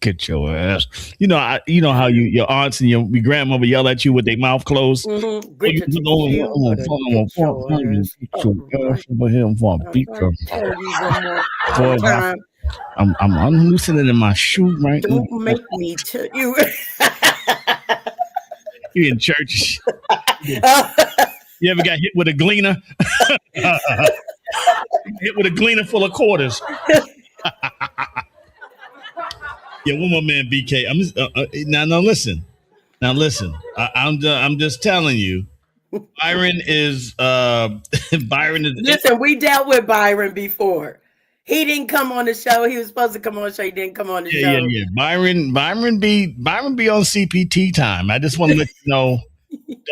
Get your ass. You know how your aunts and your grandmother yell at you with their mouth closed. Mm-hmm. I'm loosening in my shoe right now. Don't make me tell you. You in church? You ever got hit with a gleaner? Hit with a gleaner full of quarters. Yeah, one more man, BK. I'm just, now listen. Now listen. I'm just telling you. Byron is. Listen, we dealt with Byron before. He didn't come on the show. He was supposed to come on the show. He didn't come on the show. Yeah. Byron be on CPT time. I just want to let you know.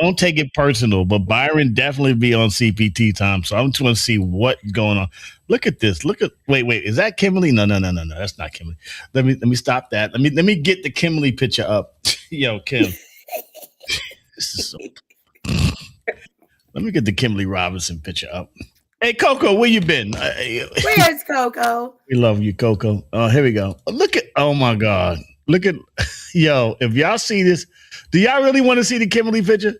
Don't take it personal, but Byron definitely be on CPT time. So I'm just want to see what's going on. Look at this. Wait. Is that Kimberly? No. That's not Kimberly. Let me stop that. Let me get the Kimberly picture up. Yo, Kim. This is so. Let me get the Kimberly Robinson picture up. Hey, Coco, where you been? Where's Coco? We love you, Coco. Here we go. Oh my God. Look at, yo, if y'all see this, do y'all really want to see the Kimberly picture?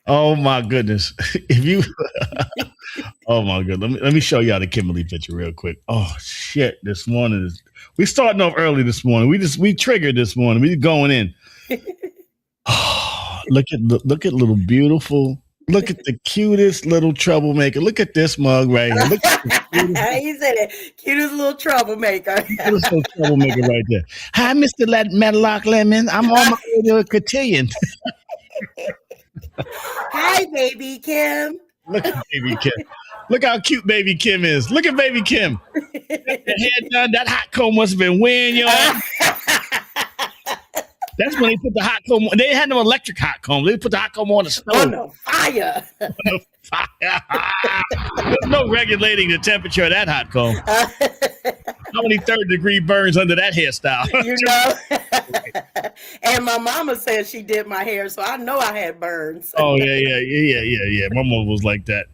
Oh my goodness. Oh my goodness. Let me show y'all the Kimberly picture real quick. Oh shit. This morning we starting off early this morning. We triggered this morning. We going in. Oh, look at little beautiful. Look at the cutest little troublemaker. Look at this mug right here. Look at he said it. Cutest little troublemaker. Cutest little troublemaker right there. Hi, Mr. Medlock Lemon. I'm on my way to a cotillion. Hi, baby Kim. Look at baby Kim. Look how cute baby Kim is. Look at baby Kim. The hair done. That hot comb must have been wearing your ass. That's when they put the hot comb on. They had no electric hot comb. They put the hot comb on the stove. On the fire. There's no regulating the temperature of that hot comb. How many third-degree burns under that hairstyle? You know? And my mama said she did my hair, so I know I had burns. Oh, yeah. My mom was like that.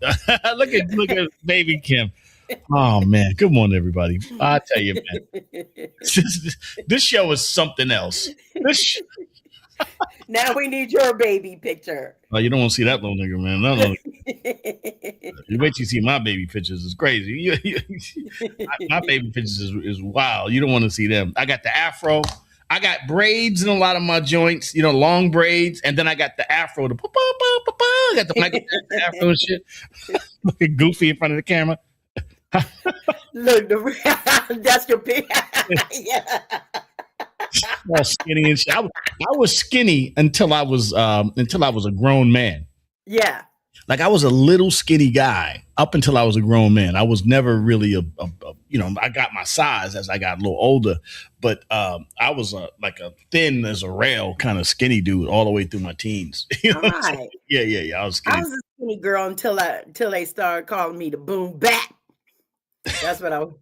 Look at baby Kim. Oh, man. Good morning, everybody. I tell you, man. This show is something else. Now we need your baby picture. Oh, you don't want to see that little nigga, man. No. You wait till you see my baby pictures. It's crazy. My baby pictures is wild. You don't want to see them. I got the afro. I got braids in a lot of my joints, long braids. And then I got the afro. I got the afro and shit. Looking goofy in front of the camera. Look, that's your pic. Yeah. All skinny and shit. I was skinny until I was a grown man. Yeah. Like I was a little skinny guy up until I was a grown man. I was never really I got my size as I got a little older, but I was like a thin as a rail kind of skinny dude all the way through my teens. Right. Yeah. I was skinny. I was a skinny girl until they started calling me the boom bap. That's what I was.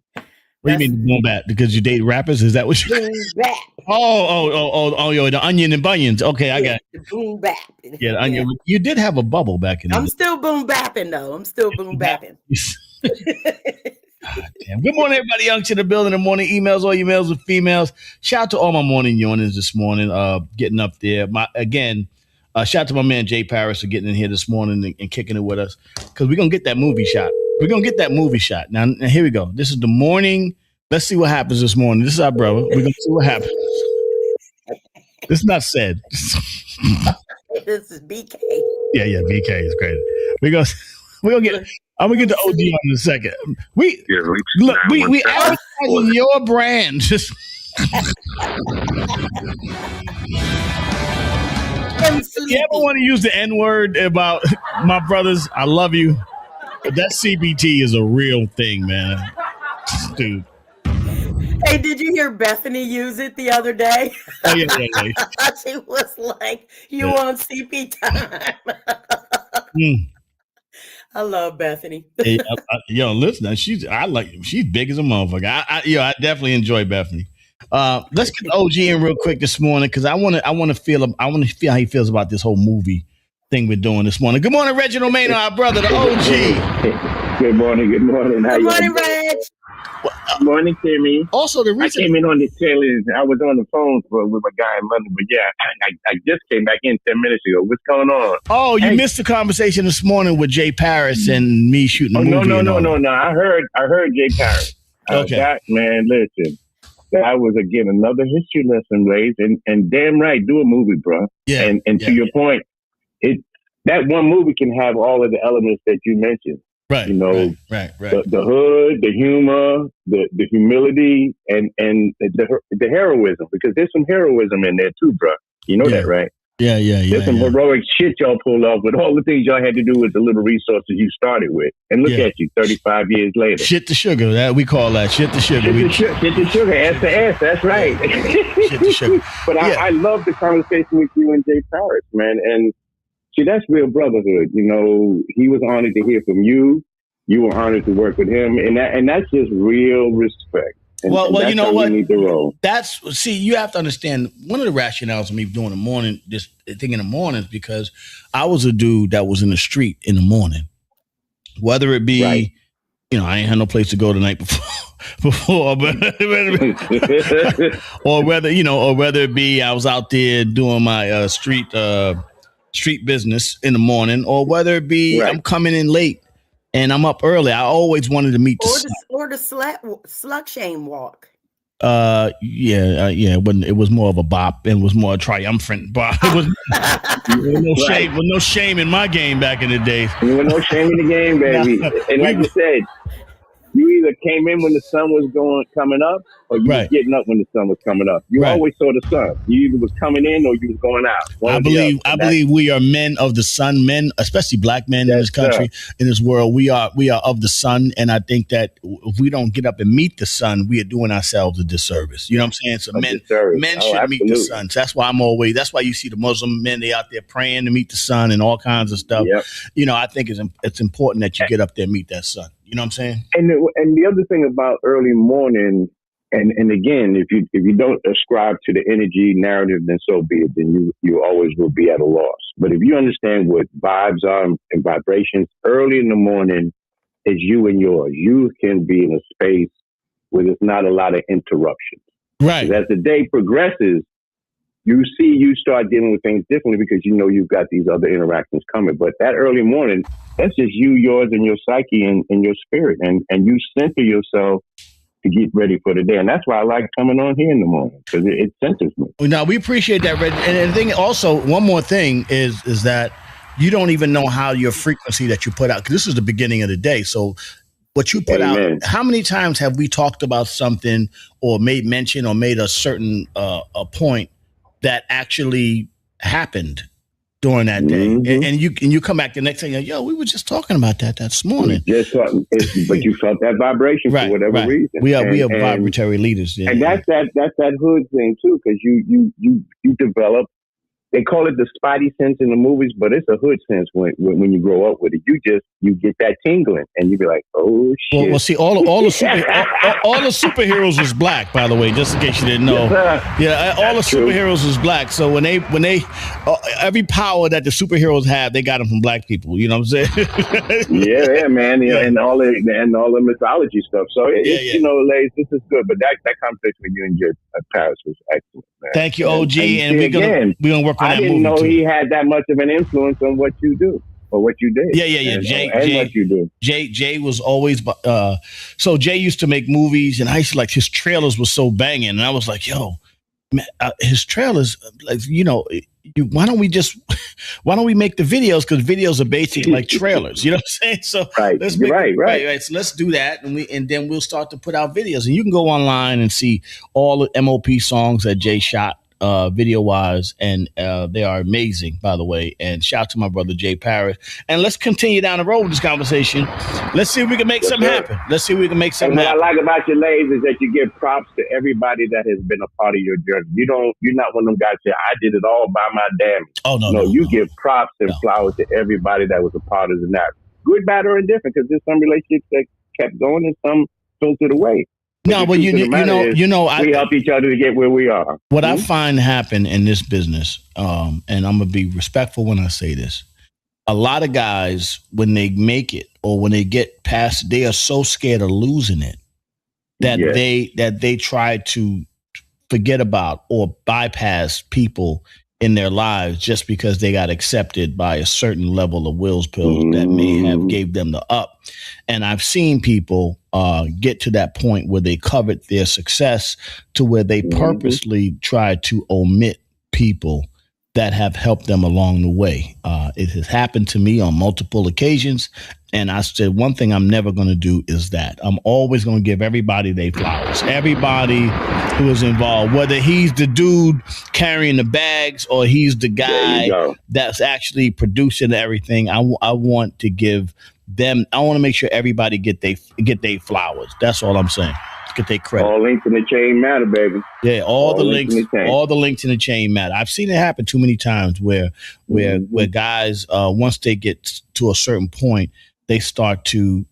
What do you mean boom bap? Because you date rappers? Is that what you boom bap? Oh, the onion and bunions. Okay, I got it. The boom bap. Yeah, the onion. You did have a bubble back in. I'm still boom bapping though. I'm still boom bapping. Damn. Good morning, everybody. Young to the building. The morning emails, all your males and females. Shout out to all my morning yawnings this morning. Getting up there. Shout out to my man Jay Paris for getting in here this morning and kicking it with us because we're gonna get that movie shot. We're going to get that movie shot. Now, here we go. This is the morning. Let's see what happens this morning. This is our brother. We're going to see what happens. This is not said. This is BK. Yeah, BK is great. We're going to get, I'm going to get the OG on in a second. We advertising your brand. You ever want to use the N-word about my brothers? I love you. But that CBT is a real thing, man. Dude. Hey, did you hear Bethany use it the other day? Oh, yeah. She was like, "You want CP time?" I love Bethany. Hey, listen, she's big as a motherfucker. I definitely enjoy Bethany. Let's get OG in real quick this morning because I want to feel how he feels about this whole movie thing we're doing this morning. Good morning, Reginald Maynard, our brother, the OG. Good morning. How Good you morning, doing? Reg. Good morning, Timmy. Also, the I reason came in on the tail end. I was on the phone with a guy in London, but yeah, I just came back in 10 minutes ago. What's going on? Oh, you missed the conversation this morning with Jay Paris and me shooting the movie. No. I heard Jay Paris. Okay. That, man, listen. That was, again, another history lesson, Blaze. And damn right, do a movie, bro. Yeah. And to your point, that one movie can have all of the elements that you mentioned. Right. You know, right. The hood, the humor, the humility, and the heroism, because there's some heroism in there too, bro. You know that, right? Yeah. There's some heroic shit y'all pulled off with all the things y'all had to do with the little resources you started with. And look at you, 35 years later. Shit to sugar. That we call that shit to sugar. Shit to sugar, ass to ass. That's right. Shit to sugar. But I love the conversation with you and Jay Paris, man. And see, that's real brotherhood. You know, he was honored to hear from you. You were honored to work with him, and that's just real respect. And you know what? We need to roll. You have to understand one of the rationales of me doing the morning, this thing in the mornings, because I was a dude that was in the street in the morning, whether it be, right. I ain't had no place to go the night before, but or whether it be I was out there doing my street business in the morning, or whether it be I'm coming in late and I'm up early. I always wanted to meet the slut shame walk. It was more of a bop and was more a triumphant bop. It was no shame in my game back in the day. There was no shame in the game, baby. And like you said, you either came in when the sun was coming up, or you was getting up when the sun was coming up. You always saw the sun. You either was coming in or you was going out. I believe we are men of the sun, men, especially black men in this country, in this world. We are of the sun, and I think that if we don't get up and meet the sun, we are doing ourselves a disservice. You know what I'm saying? So men should meet the sun. So that's why you see the Muslim men, they out there praying to meet the sun and all kinds of stuff. Yep. I think it's important that you get up there and meet that sun. You know what I'm saying? And the other thing about early morning, and again, if you don't ascribe to the energy narrative, then so be it. Then you always will be at a loss. But if you understand what vibes are and vibrations, early in the morning is you and yours. You can be in a space where there's not a lot of interruptions. Right. As the day progresses, you start dealing with things differently because you've got these other interactions coming. But that early morning, that's just you, yours, and your psyche and your spirit. And you center yourself to get ready for the day. And that's why I like coming on here in the morning, because it centers me. Now, we appreciate that, Red. And the thing also, one more thing is that you don't even know how your frequency that you put out, because this is the beginning of the day. So what you put out, how many times have we talked about something or made mention or made a certain a point that actually happened during that day, and you come back the next day, we were just talking about that this morning. But you felt that vibration for whatever reason. We are vibratory leaders, and that's that hood thing too, because you develop. They call it the spidey sense in the movies, but it's a hood sense when you grow up with it. You get that tingling, and you be like, oh shit. Well, see, all the superheroes was black, by the way, just in case you didn't know. All the superheroes was black. So when they every power that the superheroes have, they got them from black people. You know what I'm saying? yeah, man. And all the mythology stuff. So ladies, this is good. But that conversation with you and Jay Paris was excellent, man. Thank you, OG, and we're gonna work on that movie. I didn't know too. He had that much of an influence on what you do. Or what you did. Yeah. And what you do. Jay was always, so Jay used to make movies, and I used to like his trailers were so banging. And I was like, yo, man, his trailers, like, why don't we make the videos? Because videos are basically like trailers. You know what I'm saying? So let's make right. So let's do that. And then we'll start to put out videos. And you can go online and see all the MOP songs that Jay shot. video wise, and they are amazing, by the way. And shout out to my brother Jay Parrish. And let's continue down the road with this conversation. Let's see if we can make something happen. Let's see if we can make something happen. What I like about your ladies is that you give props to everybody that has been a part of your journey. You're not one of them guys that I did it all by my damn. Oh no, you give props and flowers to everybody that was a part of the night. Good, bad, or indifferent, because there's some relationships that kept going and some fell to the way. No, but you know, we help each other to get where we are. What I find happen in this business, and I'm gonna be respectful when I say this. A lot of guys, when they make it or when they get past, they are so scared of losing it that they try to forget about or bypass people in their lives just because they got accepted by a certain level of Will's pills that may have gave them the up. And I've seen people get to that point where they covet their success to where they purposely try to omit people that have helped them along the way. It has happened to me on multiple occasions. And I said, one thing I'm never going to do is that. I'm always going to give everybody their flowers. Everybody who is involved, whether he's the dude carrying the bags or he's the guy that's actually producing everything. I want to give them. I want to make sure everybody get their flowers. That's all I'm saying. Get their credit. All links in the chain matter, baby. Yeah, all the links in the chain matter. I've seen it happen too many times where guys once they get to a certain point, they start to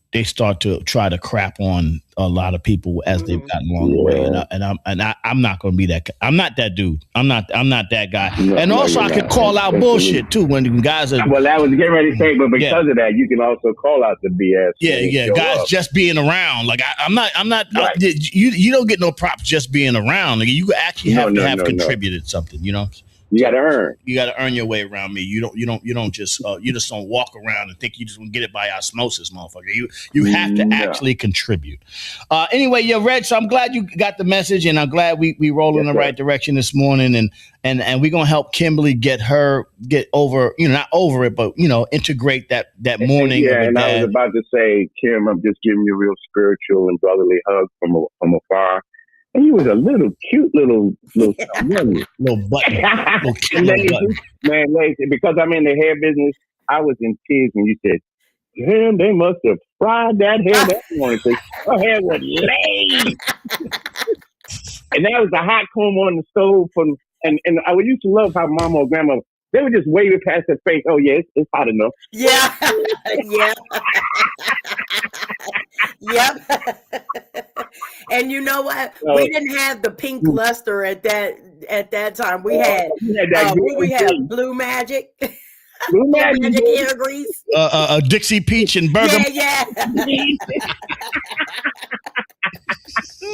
try to crap on a lot of people as they've gotten along the way. And I'm not going to be that. I'm not that dude. I'm not that guy. And also I can call out bullshit too when guys are. Well, I was getting ready to say, but because of that, you can also call out the BS. Yeah. Guys just being around. Like I'm not. Right. You don't get no props just being around. Like, you actually have to have contributed something. You know. You got to earn. You got to earn your way around me. You don't just don't walk around and think you just gonna get it by osmosis, motherfucker. You have to actually contribute. Anyway, Reg. So I'm glad you got the message, and I'm glad we roll in the right direction this morning, and we're gonna help Kimberly get over, not over it, but integrate that morning. Yeah, and I was about to say, Kim, I'm just giving you a real spiritual and brotherly hug from afar. And he was a little cute little butt. Little button. Man, because I'm in the hair business, I was in tears when you said, "Damn, they must have fried that hair that morning. Her hair was laid." And that was a hot comb on the stove and I used to love how mama or grandma, they would just wave it past their face. Oh yeah, it's hot enough. Yeah. Yep. And you know what? We didn't have the pink luster at that time. We had Blue Magic. Blue Magic hair grease. Dixie Peach and Burger. Yeah.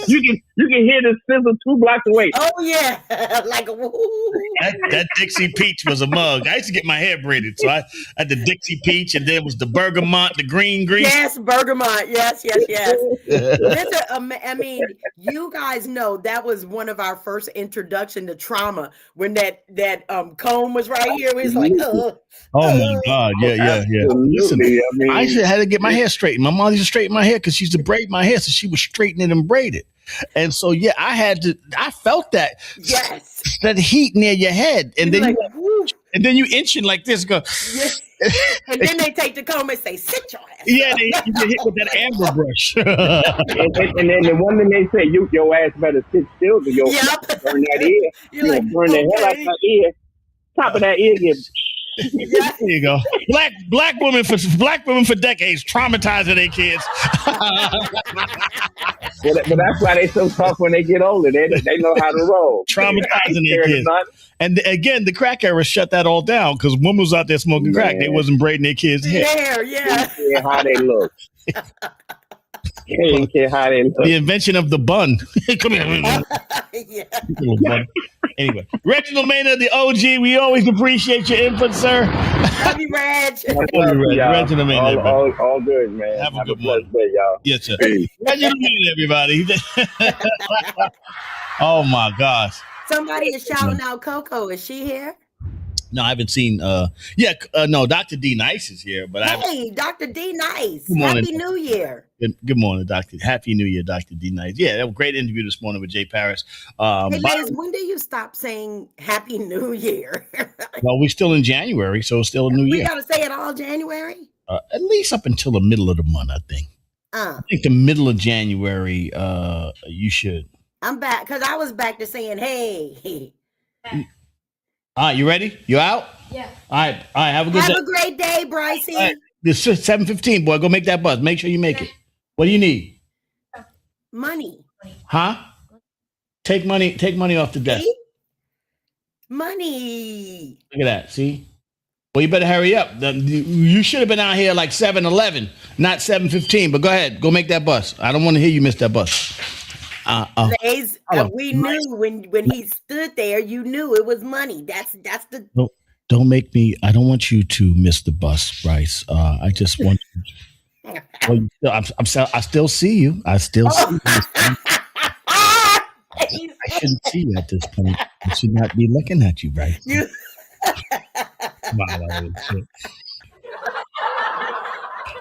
You can hear the sizzle 2 blocks away. Oh yeah, like that Dixie Peach was a mug. I used to get my hair braided, so I had the Dixie Peach, and there was the Bergamot, the green grease. Yes, Bergamot. Yes. Listen, I mean, you guys know that was one of our first introduction to trauma when that comb was right here. It was like, oh my God, yeah. Listen, I used to had to get my hair straightened. My mom used to straighten my hair because she used to braid my hair, so she would straighten it and braid it. And so, I felt that. Yes. That heat near your head. And then you inching like this. Go. Yes. And then they take the comb and say, "Sit your ass." Yeah, you get hit with that amber brush. and then the one thing they say, your ass better sit still to burn that ear. You're like, burn the hell out that ear. Top of that ear gets. There you go. Black women for decades traumatizing their kids. But that's why they so tough when they get older. They know how to roll. Traumatizing their kids. And again, the crack era shut that all down because women was out there smoking crack. They wasn't braiding their kids' hair. Yeah. How they look. They didn't care how they look. The invention of the bun. Come here. Yeah. Anyway, Reginald Maynard, the OG. We always appreciate your input, sir. Love you, Reg. Reginald Maynard. All good, man. Have a good blessed day, y'all. Yes, sir. Reginald Maynard, everybody. Oh my gosh. Somebody is shouting out Coco. Is she here? No, I haven't seen. No, Dr. D Nice is here, but hey, Dr. D Nice, Good morning. Happy New Year. Good morning, Doctor. Happy New Year, Dr. D Nice. Yeah, that was a great interview this morning with Jay Paris. Hey, Liz, when do you stop saying Happy New Year? Well, we're still in January, so it's still a new We year. got to say it all January. At least up until the middle of the month, I think. I think the middle of January, you should. I'm back because I was back to saying, hey. All right, you ready? You out? Yeah. All right. Have a good day. Have a great day, Brycey. All right. It's 7:15, boy. Go make that buzz. Make sure you make it. What do you need? Money. Huh? Take money off the desk. See? Money. Look at that. See? Well, you better hurry up. You should have been out here like 7:11, not 7:15. But go ahead. Go make that bus. I don't want to hear you miss that bus. We knew when he stood there, you knew it was money. That's the. No, don't make me. I don't want you to miss the bus, Bryce. I just want you. Well, I still see you. I still see you. I shouldn't see you at this point. I should not be looking at you, Bryce.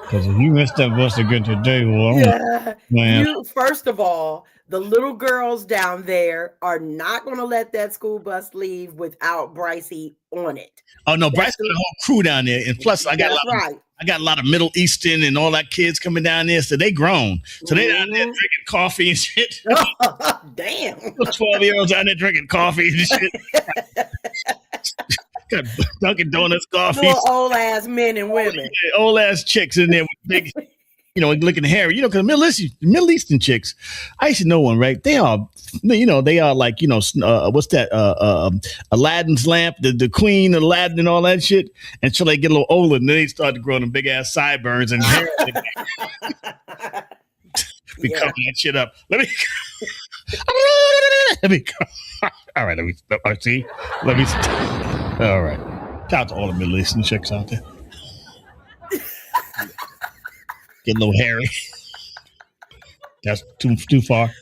Because if you missed that bus again today, well, man. First of all, the little girls down there are not going to let that school bus leave without Brycey on it. Oh no, Bryce got a whole crew down there, and plus I got a lot of Middle Eastern and all that kids coming down there, so they grown, so they down there drinking coffee and shit. Damn, 12-year-olds down there drinking coffee and shit. Got Dunkin' Donuts coffee. Old ass men and women, old ass chicks in there with big, looking hairy. Because Middle Eastern chicks, I used to know one, right? They are like, what's that? Aladdin's lamp, the queen of Aladdin and all that shit. Until they get a little older, and then they start to grow them big ass sideburns and hair. Be covering that shit up. Let me. All right. Let me. All right. Shout out to all the Middle Eastern chicks out there. Get a little hairy. That's too far.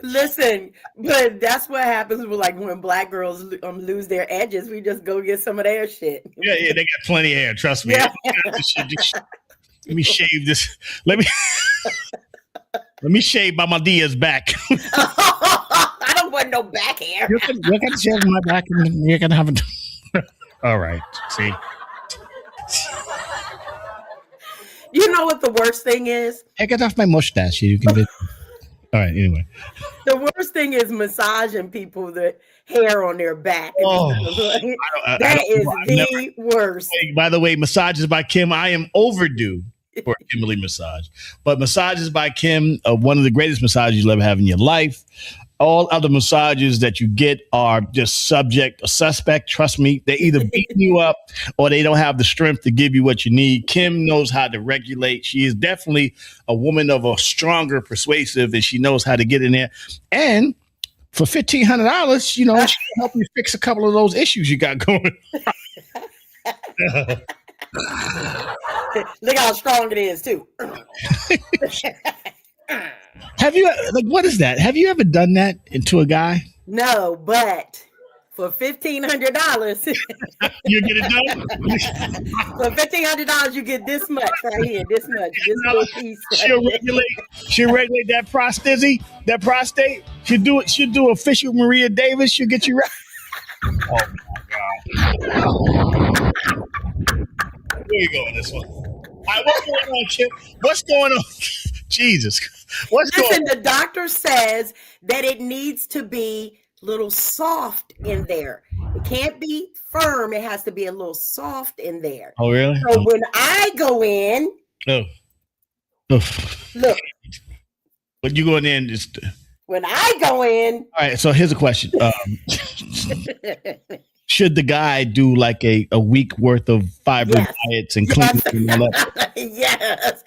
Listen, but that's what happens with when black girls lose their edges. We just go get some of their shit. Yeah, they got plenty of hair. Trust me. Yeah. Let me shave this. Let me shave Mamadea's back. I don't want no back hair. You can shave my back, and you're gonna have it. All right. See. You know what the worst thing is? Hey, get off my mustache. You can. All right. Anyway, the worst thing is massaging people the hair on their back. Oh, that is the worst. By the way, Massages by Kim. I am overdue for a Kimberly massage, but Massages by Kim, one of the greatest massages you'll ever have in your life. All other massages that you get are just suspect. Trust me, they either beating you up or they don't have the strength to give you what you need. Kim knows how to regulate. She is definitely a woman of a stronger persuasive, and she knows how to get in there. And for $1,500, she can help you fix a couple of those issues you got going. Look how strong it is, too. Have you what is that? Have you ever done that to a guy? No, but for $1,500, you get it done. For $1,500, you get this much right here. This much. This little piece. She'll regulate that prostate. She'll do official Maria Davis. She'll get you right. Oh my God. Where you going this one? All right, what's going on, Chip? What's going on? Jesus. Listen, the doctor says that it needs to be a little soft in there. It can't be firm. It has to be a little soft in there. Oh, really? So when I go in, look. But you go in there and just. When I go in. All right. So here's a question. Should the guy do like a week worth of fiber diets and cleaning and all that? Yes.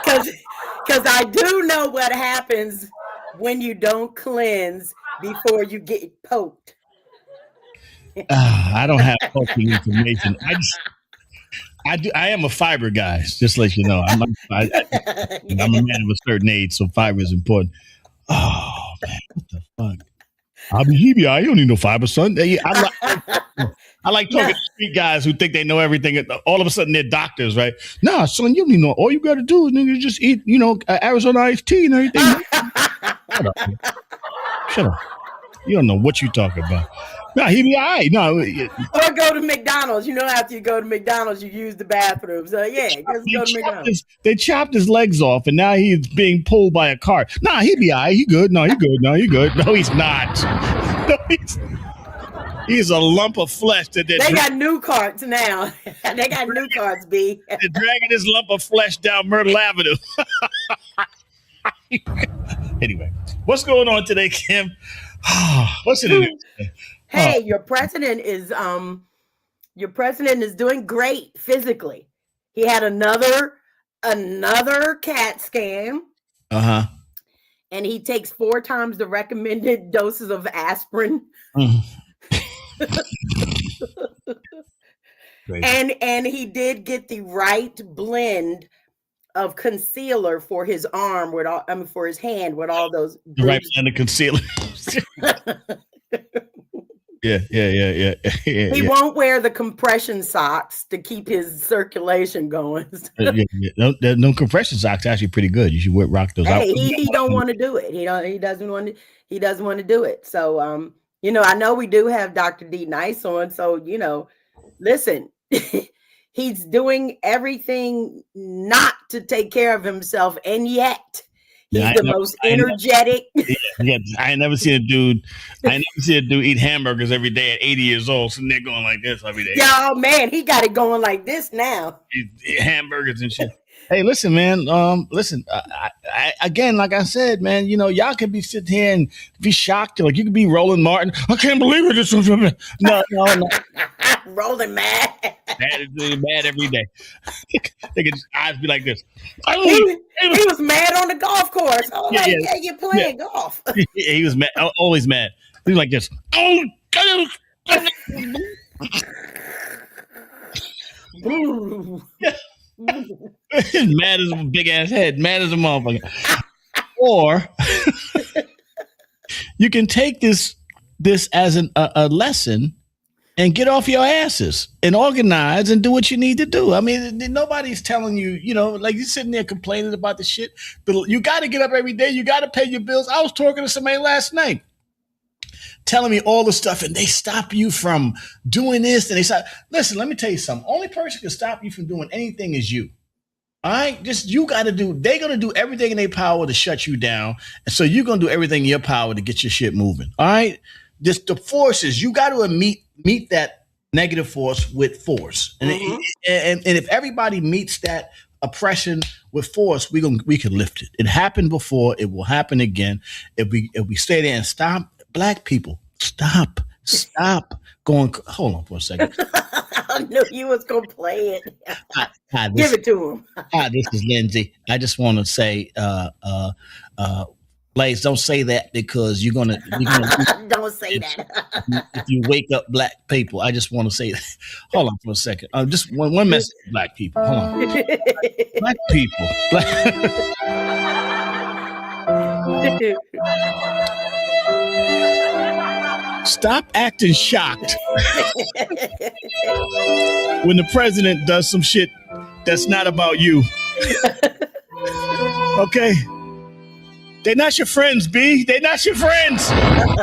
Because I do know what happens when you don't cleanse before you get poked. I don't have poking information. I am a fiber guy, just to let you know. I'm a man of a certain age, so fiber is important. Oh, man, what the fuck? I don't need no fiber, son. I like talking to street guys who think they know everything. All of a sudden, they're doctors, right? Nah, son, you don't know. All you got to do is nigga, just eat, Arizona iced tea and everything. Shut up. You don't know what you talking about. Nah, he be all right. No, or go to McDonald's. After you go to McDonald's, you use the bathroom. So yeah, just go to McDonald's. They chopped his legs off, and now he's being pulled by a cart. Nah, he be all right. He good. No, he good. No, he good. No, he's not. No, he's a lump of flesh that they got new carts now. They got new carts, B. They're dragging this lump of flesh down Myrtle Avenue. Anyway, what's going on today, Kim? What's it? Hey, your president is doing great physically. He had another CAT scan. Uh-huh. And he takes 4 times the recommended doses of aspirin. And he did get the right blend of concealer for his arm for his hand with all those. The right blend of concealer. Yeah. He won't wear the compression socks to keep his circulation going. No compression socks are actually pretty good. You should rock those out. He don't want to do it. He doesn't want to do it. So I know we do have Dr. D Nice on. So listen, he's doing everything not to take care of himself, and yet he's the most energetic. I ain't never seen a dude eat hamburgers every day at 80 years old, sitting there going like this every day. Yeah, man, he got it going like this now. Eat hamburgers and shit. Hey, listen, man. I again, like I said, man, y'all could be sitting here and be shocked. Like you could be Roland Martin. I can't believe it. No. Rolling mad. Mad every day. They could eyes be like this. He was mad on the golf course. Oh, yeah, you're playing golf. Yeah, he was mad. Always mad. He was like this. Mad as a big ass head. Mad as a motherfucker. Or you can take this as a lesson and get off your asses and organize and do what you need to do. I mean, nobody's telling you, like you're sitting there complaining about the shit. But you got to get up every day. You got to pay your bills. I was talking to somebody last night telling me all the stuff, and they stop you from doing this. And they say, listen, let me tell you something. Only person can stop you from doing anything is you. All right? Just they're going to do everything in their power to shut you down. And so you're going to do everything in your power to get your shit moving. All right? Just the forces, you got to meet that negative force with force. And, and if everybody meets that oppression with force, we can lift it. It happened before. It will happen again. If we stay there and stop, black people, stop going. Hold on for a second. I knew you was going to play it. Give it to him. Hi, this is Lindsay. I just want to say, Blaze, don't say that because you're gonna don't say that. If you wake up black people, I just want to say that. Hold on for a second. Just one message to black people. Hold on. Black people. Stop acting shocked when the president does some shit that's not about you. Okay? They're not your friends, B. They're not your friends. I'm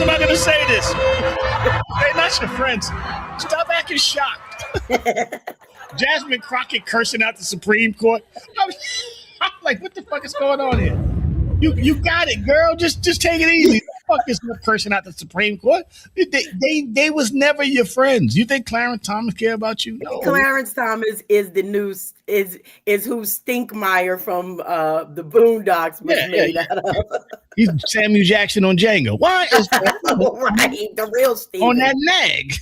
not going to say this. They're not your friends. Stop acting shocked. Jasmine Crockett cursing out the Supreme Court. I'm like, what the fuck is going on here? You got it, girl. Just take it easy. Fuck is not cursing out the Supreme Court. They was never your friends. You think Clarence Thomas care about you? No. Clarence Thomas is the new is who Stinkmeyer from the Boondocks was made out of. He's Samuel Jackson on Django. Why is right the real Steve on that nag?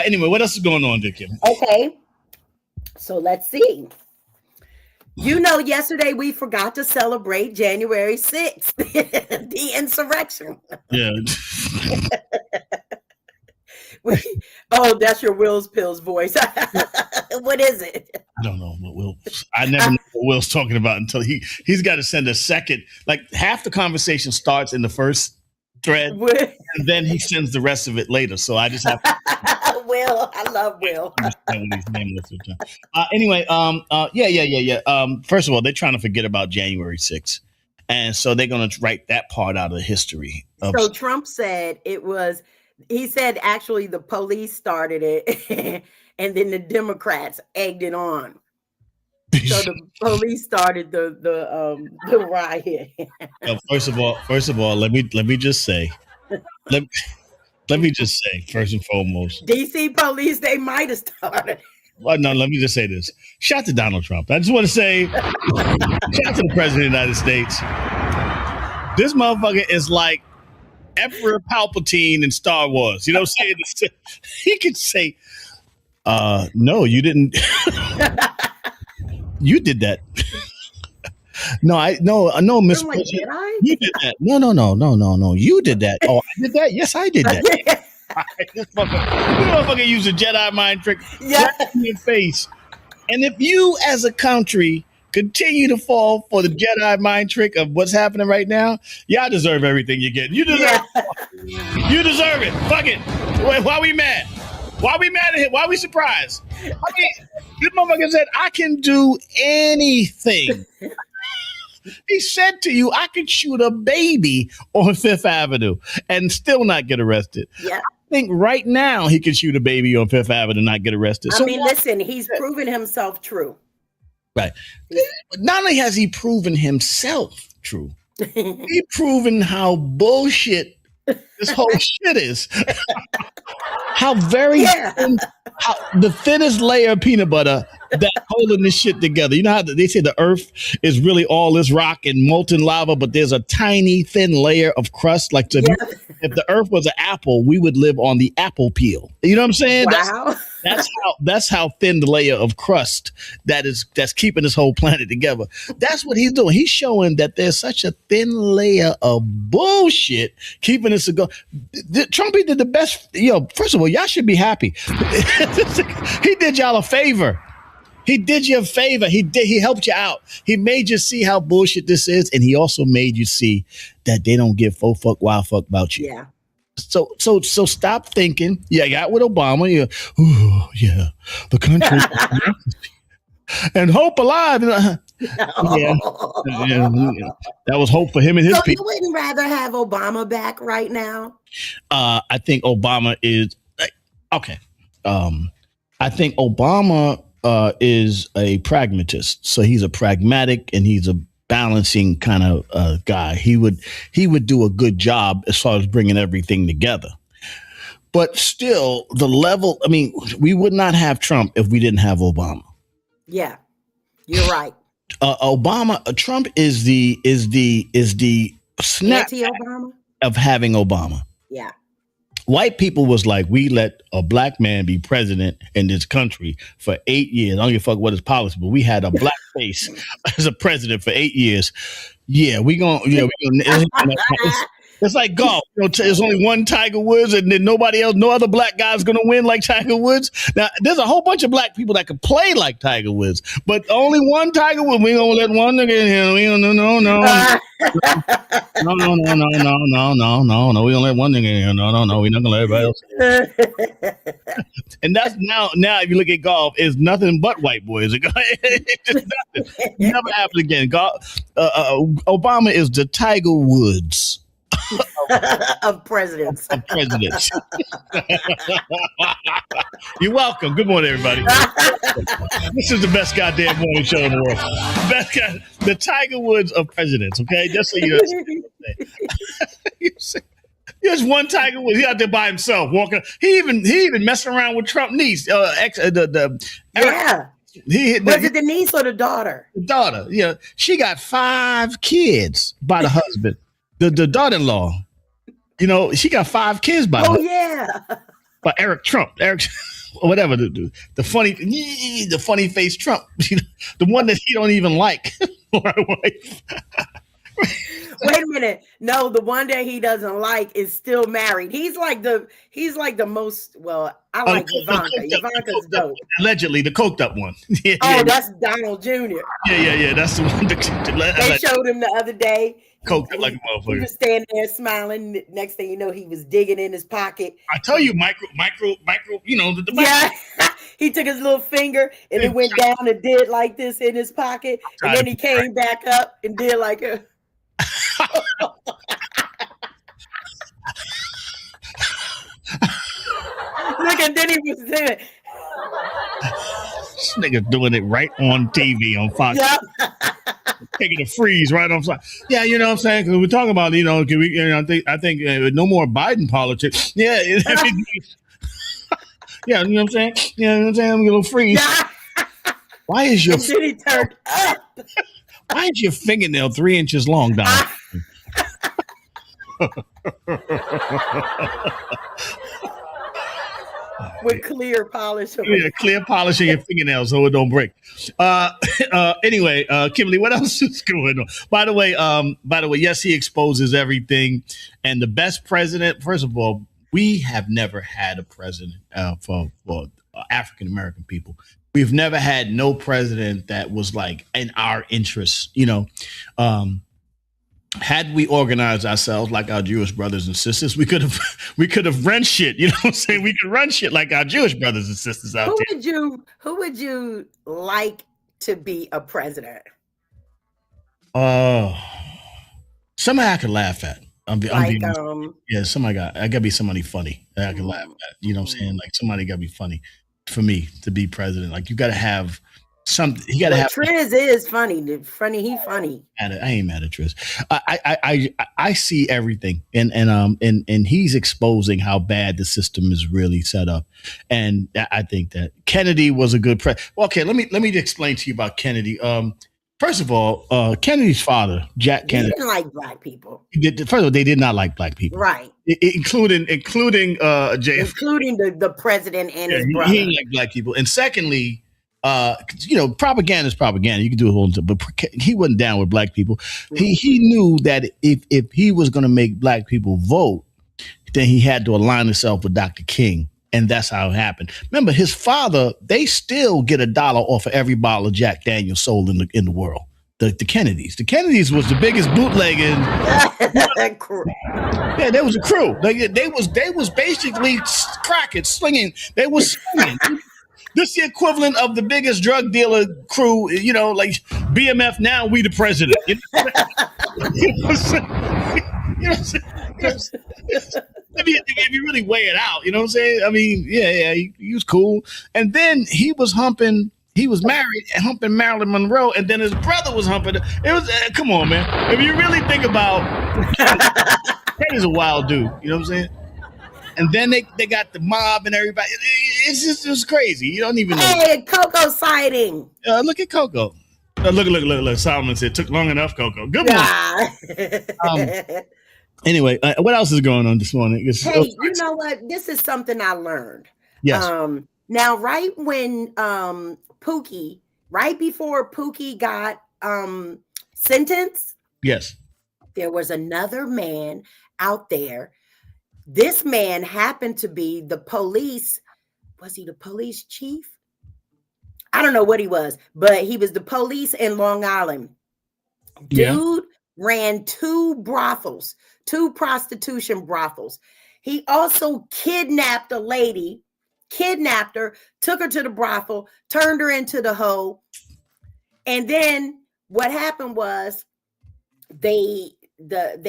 Anyway, what else is going on, Dick? Okay, so let's see. Yesterday we forgot to celebrate January 6th, the insurrection. Yeah. That's your Will's Pills voice. What is it? I don't know what Will. I never know what Will's talking about until he's got to send a second. Like half the conversation starts in the first thread, and then he sends the rest of it later. So I just have to Will, I love Will. understand what he's nameless with John. Anyway, yeah. First of all, they're trying to forget about January 6th. And so they're going to write that part out of history. So Trump said he said actually the police started it and then the Democrats egged it on. So the police started the riot. First of all, let me just say, first and foremost, DC police, they might have started. Well, no, let me just say this. Shout out to Donald Trump. I just want to say, shout out to the President of the United States. This motherfucker is like Emperor Palpatine in Star Wars. You know what I'm saying? He could say, no, you didn't. You did that. No, Miss President. You did that. No. You did that. Oh, I did that? Yes, I did that. This motherfucker used a Jedi mind trick right in your face. And if you as a country continue to fall for the Jedi mind trick of what's happening right now, y'all deserve everything you get. You deserve it. You deserve it. Fuck it. Why are we mad? Why are we mad at him? Why are we surprised? I mean, this motherfucker said, I can do anything. He said to you, I could shoot a baby on Fifth Avenue and still not get arrested. Yeah. I think right now he can shoot a baby on Fifth Avenue and not get arrested. I mean, listen, he's proven himself true. Right. Not only has he proven himself true, he's proven how bullshit this whole shit is. How the thinnest layer of peanut butter that's holding this shit together. You know how they say the earth is really all this rock and molten lava, but there's a tiny thin layer of crust. Like if the earth was an apple, we would live on the apple peel. You know what I'm saying? Wow. That's how thin the layer of crust that's keeping this whole planet together. That's what he's doing. He's showing that there's such a thin layer of bullshit keeping us going. Trumpy did the best. First of all, y'all should be happy. He did y'all a favor. He did you a favor. He helped you out. He made you see how bullshit this is, and he also made you see that they don't give faux fuck, wild fuck about you. Yeah. So stop thinking. Yeah, I got with Obama. Yeah, the country and hope alive. Yeah, that was hope for him and his people. You wouldn't rather have Obama back right now? I think Obama is okay. I think Obama is a pragmatist, so he's a pragmatic and he's a balancing kind of guy. He would do a good job as far as bringing everything together. But still, the level. I mean, we would not have Trump if we didn't have Obama. Yeah, you're right. Trump is the snap of having Obama. Yeah. White people was like, we let a black man be president in this country for 8 years. I don't give a fuck what his policy, but we had a black face as a president for 8 years. Yeah, it's like golf. There's only one Tiger Woods, and then no other black guy's gonna win like Tiger Woods. Now, there's a whole bunch of black people that could play like Tiger Woods, but only one Tiger Woods. We gonna let one nigga in here. We don't no. No. We gonna let one nigga in here. No. We not gonna let everybody else. And that's now. If you look at golf, it's nothing but white boys. It's just nothing. Never happen again. Obama is the Tiger Woods. of presidents. You're welcome. Good morning, everybody. This is the best goddamn morning show in the world. The Tiger Woods of presidents. Okay, just so you know. There's one Tiger Woods. He out there by himself walking. He even messing around with Trump's niece. Was it the niece or the daughter? The daughter. Yeah, she got 5 kids by the husband. The daughter-in-law, she got 5 kids by her. Oh yeah, by Eric Trump, or whatever the funny face Trump, the one that he don't even like. My wife. Wait a minute, no, the one that he doesn't like is still married. He's like the most. Well, I like Ivanka. Ivanka's dope. Allegedly, the coked up one. That's Donald Jr. Yeah. That's the one. They showed him the other day. Coked up like a He motherfucker. was standing there smiling. Next thing you know, he was digging in his pocket. I tell you, micro, you know, the Yeah. He took his little finger and it went down and did like this in his pocket. And then he came back up and did like a. Look, and then he was doing. This nigga doing it right on TV on Fox. Yep. Taking a freeze right on Fox. Yeah, you know what I'm saying? Because we're talking about, you know, can we, you know, I think no more Biden politics. Yeah. Yeah, you know what I'm saying? You know what I'm saying? I'm a little freeze. Why is your and then he turned up. Why is your fingernail 3 inches long, Don? With clear polish. Yeah, clear polish in your fingernails so it don't break. Anyway, Kimberly, what else is going on? By the way, yes, he exposes everything. And the best president, first of all, we have never had a president for African American people. We've never had no president that was like in our interests, you know. Had we organized ourselves like our Jewish brothers and sisters, we could have run shit. You know what I'm saying? We could run shit like our Jewish brothers and sisters out there. Who would you like to be a president? Somebody I could laugh at. Yeah, somebody I gotta be somebody funny that I can laugh at. You know what I'm saying? Like somebody gotta be funny for me to be president. Like you gotta have something. You gotta have. Triz is funny. He funny. I ain't mad at Triz. I see everything, and he's exposing how bad the system is really set up. And I think that Kennedy was a good president. Well, okay, let me explain to you about Kennedy. First of all, Kennedy's father, Jack Kennedy, didn't like black people. First of all, they did not like black people, right? Including JFK, including the president and his brother. He didn't like black people, and secondly, you know, propaganda is propaganda. You can do a whole, but he wasn't down with black people. He knew that if he was going to make black people vote, then he had to align himself with Dr. King. And that's how it happened. Remember, his father, they still get $1 off of every bottle of Jack Daniel's sold in the world. The Kennedys. The Kennedys was the biggest bootlegger. Yeah, there was a crew. They was basically cracking, slinging. They was slinging. This is the equivalent of the biggest drug dealer crew, you know, like BMF. Now we the president. You know what I'm saying? If you really weigh it out, you know what I'm saying? I mean, yeah, he was cool. And then he was married and humping Marilyn Monroe, and then his brother was humping. It was, come on, man. If you really think about Kennedy's a wild dude, you know what I'm saying? And then they got the mob and everybody. It's just crazy. You don't even know. Hey, Coco sighting. Look at Coco. Look. Solomon said, took long enough, Coco. Good morning. Anyway, what else is going on this morning? Hey, you know what? This is something I learned. Yes. Now, right when Pookie, right before Pookie got sentenced, yes, there was another man out there. This man happened to be the police. Was he the police chief? I don't know what he was, but he was the police in Long Island. Dude ran 2 brothels, 2 prostitution brothels. He also kidnapped a lady, kidnapped her, took her to the brothel, turned her into the hoe. And then what happened was they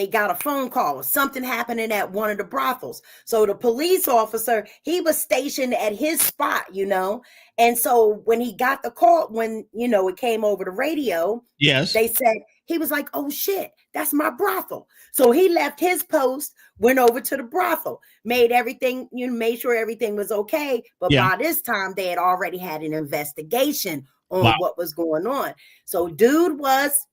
got a phone call or something happening at one of the brothels. So the police officer, he was stationed at his spot, you know. And so when he got the call, when, you know, it came over the radio, yes, they said, he was like, oh shit, that's my brothel. So he left his post, went over to the brothel, made sure everything was okay. But by this time they had already had an investigation on what was going on. So dude was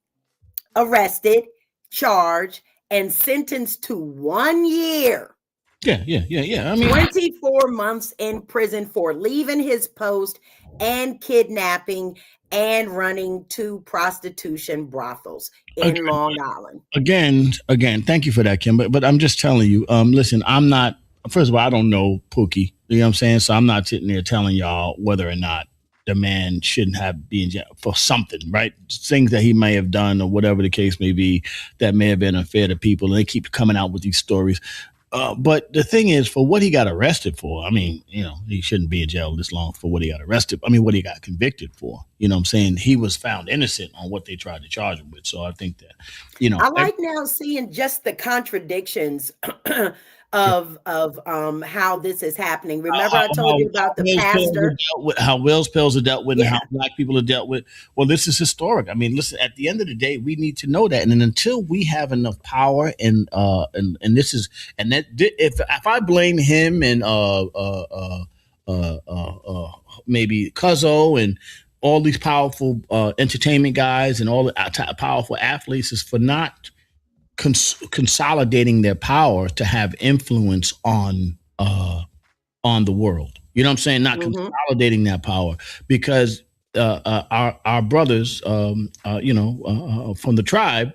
arrested, charged, and sentenced to 1 year. Yeah. I mean, 24 months in prison for leaving his post and kidnapping and running 2 prostitution brothels in Long Island. Again, thank you for that, Kim. But I'm just telling you, listen, I'm not, first of all, I don't know Pookie. You know what I'm saying? So I'm not sitting there telling y'all whether or not the man shouldn't have been in jail for something, right? Things that he may have done or whatever the case may be that may have been unfair to people. And they keep coming out with these stories. But the thing is, for what he got arrested for, I mean, he shouldn't be in jail this long for what he got arrested. I mean, what he got convicted for. You know what I'm saying? He was found innocent on what they tried to charge him with. So I think that, I like now seeing just the contradictions of how this is happening. Remember, I told you about the pastor, how Wells pills are dealt with, and how black people are dealt with. Well, this is historic. I mean, listen. At the end of the day, we need to know that, and then until we have enough power, and this is, and that if I blame him and maybe Cuzzo and all these powerful entertainment guys and all the powerful athletes is for not consolidating their power to have influence on the world. You know what I'm saying? Not consolidating that power, because our brothers, from the tribe,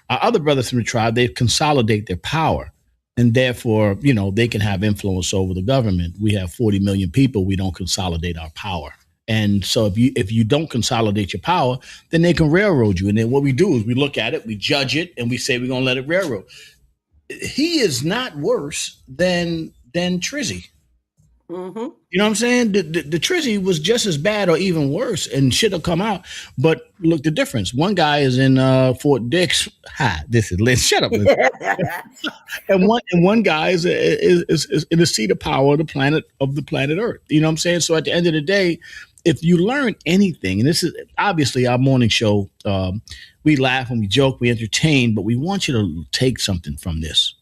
our other brothers from the tribe, they consolidate their power. And therefore, they can have influence over the government. We have 40 million people. We don't consolidate our power. And so if you don't consolidate your power, then they can railroad you. And then what we do is we look at it, we judge it, and we say we're going to let it railroad. He is not worse than Trizzy. Mm-hmm. You know what I'm saying? The Trizzy was just as bad or even worse and should have come out. But look, the difference. One guy is in Fort Dix. Hi, this is Liz. Shut up, Liz. and one guy is in the seat of power of the planet Earth. You know what I'm saying? So at the end of the day, if you learn anything, and this is obviously our morning show, we laugh and we joke, we entertain, but we want you to take something from this.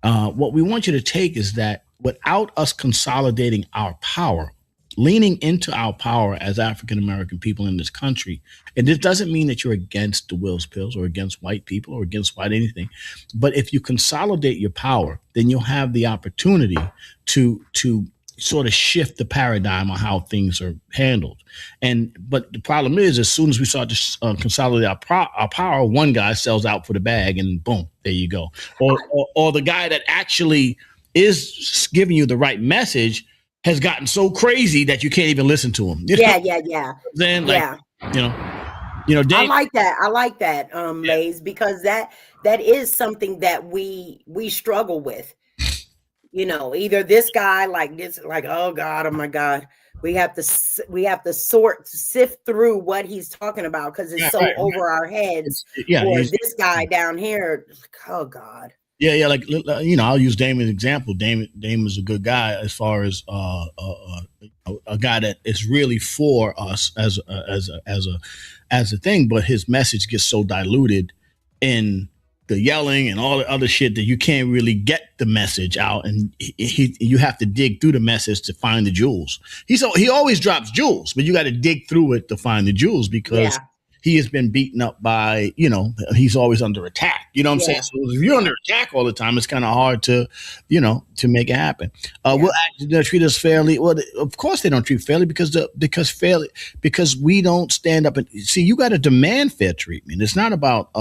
What we want you to take is that without us consolidating our power, leaning into our power as African-American people in this country, and this doesn't mean that you're against the Wills pills or against white people or against white anything, but if you consolidate your power, then you'll have the opportunity to sort of shift the paradigm on how things are handled. But the problem is, as soon as we start to consolidate our power, one guy sells out for the bag, and boom, there you go. Or the guy that actually is giving you the right message has gotten so crazy that you can't even listen to him. Yeah. Then, Dave, I like that, Maze, because that is something that we struggle with. Either this guy oh God, oh my God, we have to sift through what he's talking about because it's over our heads. Or this guy down here, oh God. Yeah. Like, I'll use Damon as an example. Damon is a good guy as far as a guy that is really for us as a thing, but his message gets so diluted in the yelling and all the other shit that you can't really get the message out, and you have to dig through the message to find the jewels. He always drops jewels, but you got to dig through it to find the jewels because he has been beaten up by, he's always under attack. You know what I'm saying? So if you're under attack all the time, it's kind of hard to make it happen. Will they treat us fairly? Well, of course they don't treat fairly because we don't stand up and see. You got to demand fair treatment. It's not about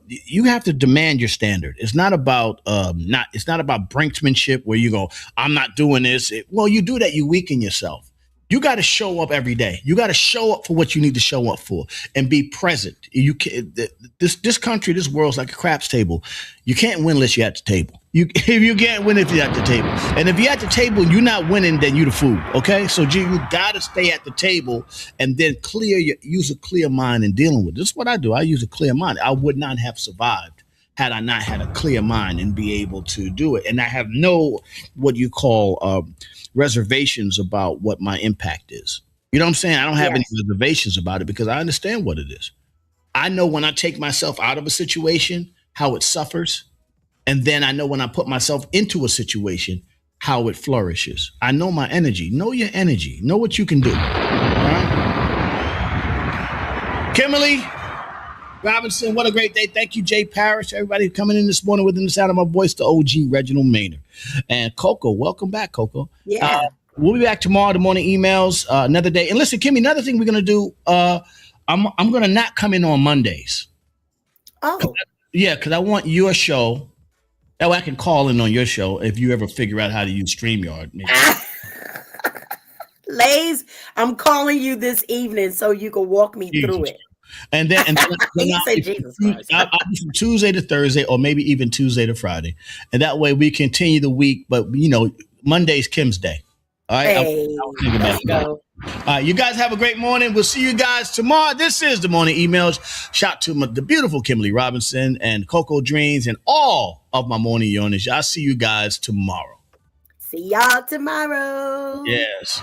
you have to demand your standard. It's not about brinksmanship where you go, I'm not doing this. Well, you do that, you weaken yourself. You got to show up every day. You got to show up for what you need to show up for and be present. You can, this country, this world's like a craps table. You can't win unless you're at the table. You can't win if you're at the table. And if you're at the table and you're not winning, then you're the fool. Okay, so you got to stay at the table and then use a clear mind in dealing with it. This is what I do. I use a clear mind. I would not have survived had I not had a clear mind and be able to do it. And I have no what you call reservations about what my impact is. You know what I'm saying? I don't have any reservations about it because I understand what it is. I know when I take myself out of a situation, how it suffers. And then I know when I put myself into a situation, how it flourishes. I know my energy. Know your energy. Know what you can do. All right? Kimberly Robinson, what a great day. Thank you, Jay Parrish. Everybody coming in this morning within the sound of my voice, the OG Reginald Maynard. And Coco, welcome back, Coco. Yeah. We'll be back tomorrow, the morning emails, another day. And listen, Kimmy, another thing we're going to do, I'm going to not come in on Mondays. Oh. Because I want your show. That way I can call in on your show if you ever figure out how to use StreamYard. Lays, I'm calling you this evening so you can walk me through it. And then You say Jesus Christ. I'll be from Tuesday to Thursday, or maybe even Tuesday to Friday, and that way we continue the week. But Monday's Kim's day. All right, Hey, let's go. All right, you guys have a great morning. We'll see you guys tomorrow. This is the Morning Emails. Shout to the beautiful Kimberly Robinson and Coco Dreams and all of my morning yonish. I'll see you guys tomorrow. See y'all tomorrow. Yes.